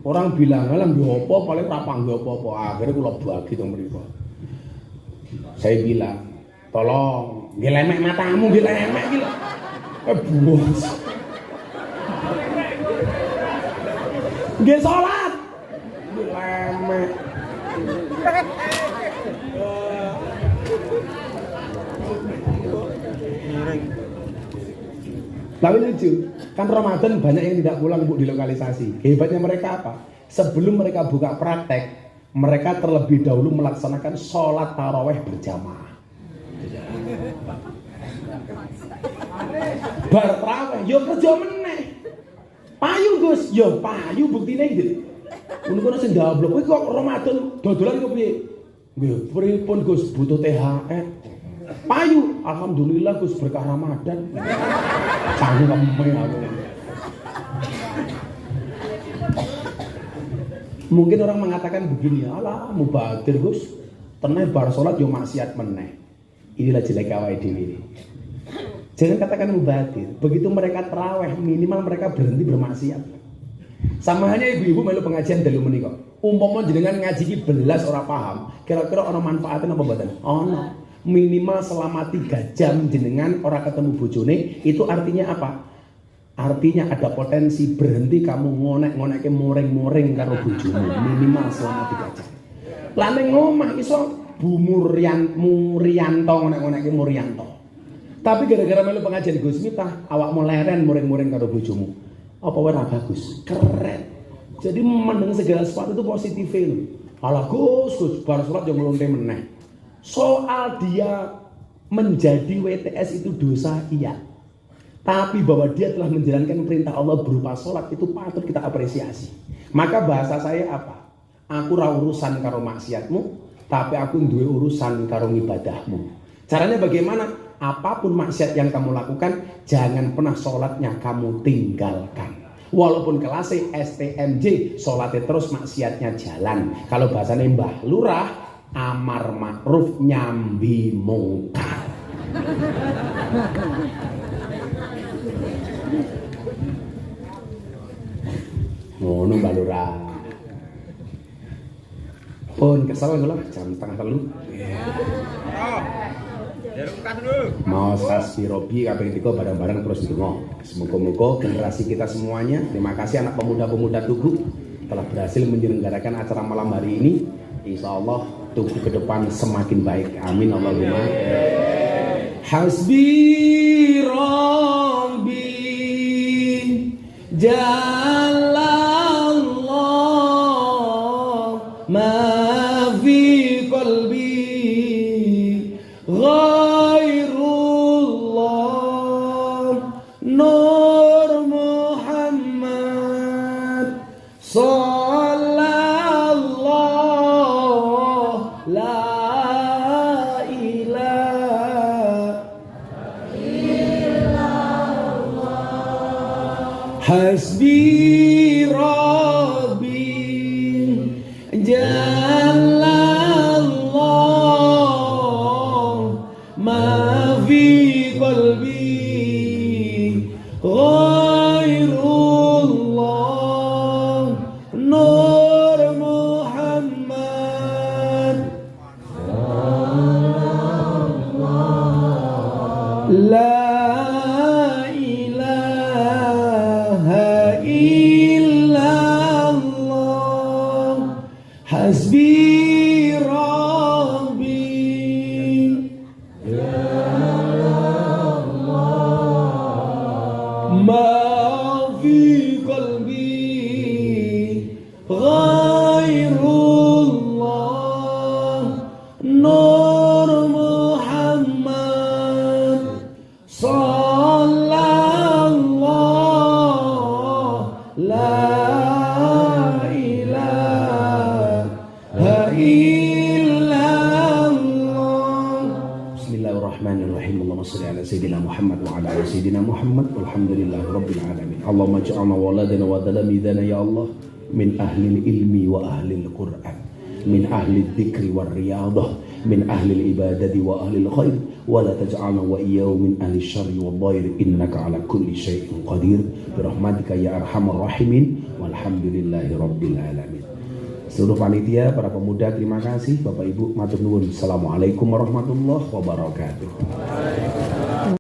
Orang bilang, "Lah nggo apa paling ora panggo apa-apa." Akhirnya kula bagi to mriku. Saya bilang, "Tolong, nggih lemek matamu, nggih lemek iki lho." Bos. Nggih salat. Nggih lemek. Tapi lucu, kan Ramadan banyak yang tidak pulang Bu di lokalisasi. Hebatnya mereka apa? Sebelum mereka buka praktek, mereka terlebih dahulu melaksanakan sholat taraweh berjamaah. Bar taraweh, yo kerja meneh. Payu Gus, yo payu buktine iki. Ngono-ngono sing ndablok kowe kok Ramadan dodolan kok piye? Nggih, pripun Gus butuh THR. Payu, alhamdulillah Gus berkah Ramadan. Sanggup ngomong aku. Mungkin orang mengatakan begini, alah mubadir Gus, tenang bar salat yo maksiat meneh. Inilah jelek awake dhewe. Jangan katakan mubadir. Begitu mereka tarawih, minimal mereka berhenti bermaksiat. Sama hanya ibu-ibu melu pengajian dalu menika. Umpama jenengan ngaji iki belas ora paham, kira-kira ana manfaatnya apa mboten? Ono. Minimal selama 3 jam jenengan ora ketemu bojone, itu artinya apa? Artinya ada potensi berhenti kamu ngonek-ngonekke muring-muring karo bojomu minimal selama 3 jam. Lah ning omah iso Bu Murianto ngonek-ngonekke Murianto. Tapi gara-gara melu pengajian Gus Miftah, awakmu leren muring-muring karo bojomu. Apa wae ra bagus? Keren. Jadi memandang segala sesuatu itu positif lho. Alah Gus bar salat yo nglonte meneh. Soal dia menjadi WTS itu dosa, iya. Tapi bahwa dia telah menjalankan perintah Allah berupa sholat itu patut kita apresiasi. Maka bahasa saya apa? Aku ra urusan karo maksiatmu, tapi aku duwe urusan karo ibadahmu. Caranya bagaimana? Apapun maksiat yang kamu lakukan, jangan pernah sholatnya kamu tinggalkan. Walaupun kelasnya STMJ, sholatnya terus maksiatnya jalan. Kalau bahasanya Mbah Lurah, amar ma'ruf nyambi mungkar. Ngono Mbak Lurah. Pun kesel kula jam 2:30. Mau sasi Robi kaping 3 bareng-bareng terus donga. Semoga-moga generasi kita semuanya, terima kasih anak pemuda-pemuda Tugu telah berhasil menyelenggarakan acara malam hari ini. Insya Allah Tugu ke depan semakin baik. Amin Allahumma. Hasbi Rabbi Jalallah ma fi qalbi ghairullah Nur Muhammad sallallahu la ilaha Hasbi Rabbi Jalallah ma fi qalbi ghairullah Nur Muhammad la Hasbi Rabbi ma fi qalbi ghairullah Nur Muhammad sallallahu la Bismillahirrahmanirrahim. Allahumma shalli ala sayyidina Muhammad wa ala ali sayyidina Muhammad. Walhamdulillahi rabbil alamin. Allahumma ij'alna waladana wa talamidana ya Allah min ahli ilmi wa ahli al-Qur'an, min ahli dzikri war riyadah, min ahli ibadati wa ahli khair, wa la taj'alna wa iyyahum min ahli syarri wad dhair innaka ala kulli syai'in qadir bi rahmatika ya arhamar rahimin. Walhamdulillahi rabbil alamin. Seluruh panitia, para pemuda, terima kasih. Bapak Ibu, matur nuwun. Assalamualaikum warahmatullahi wabarakatuh.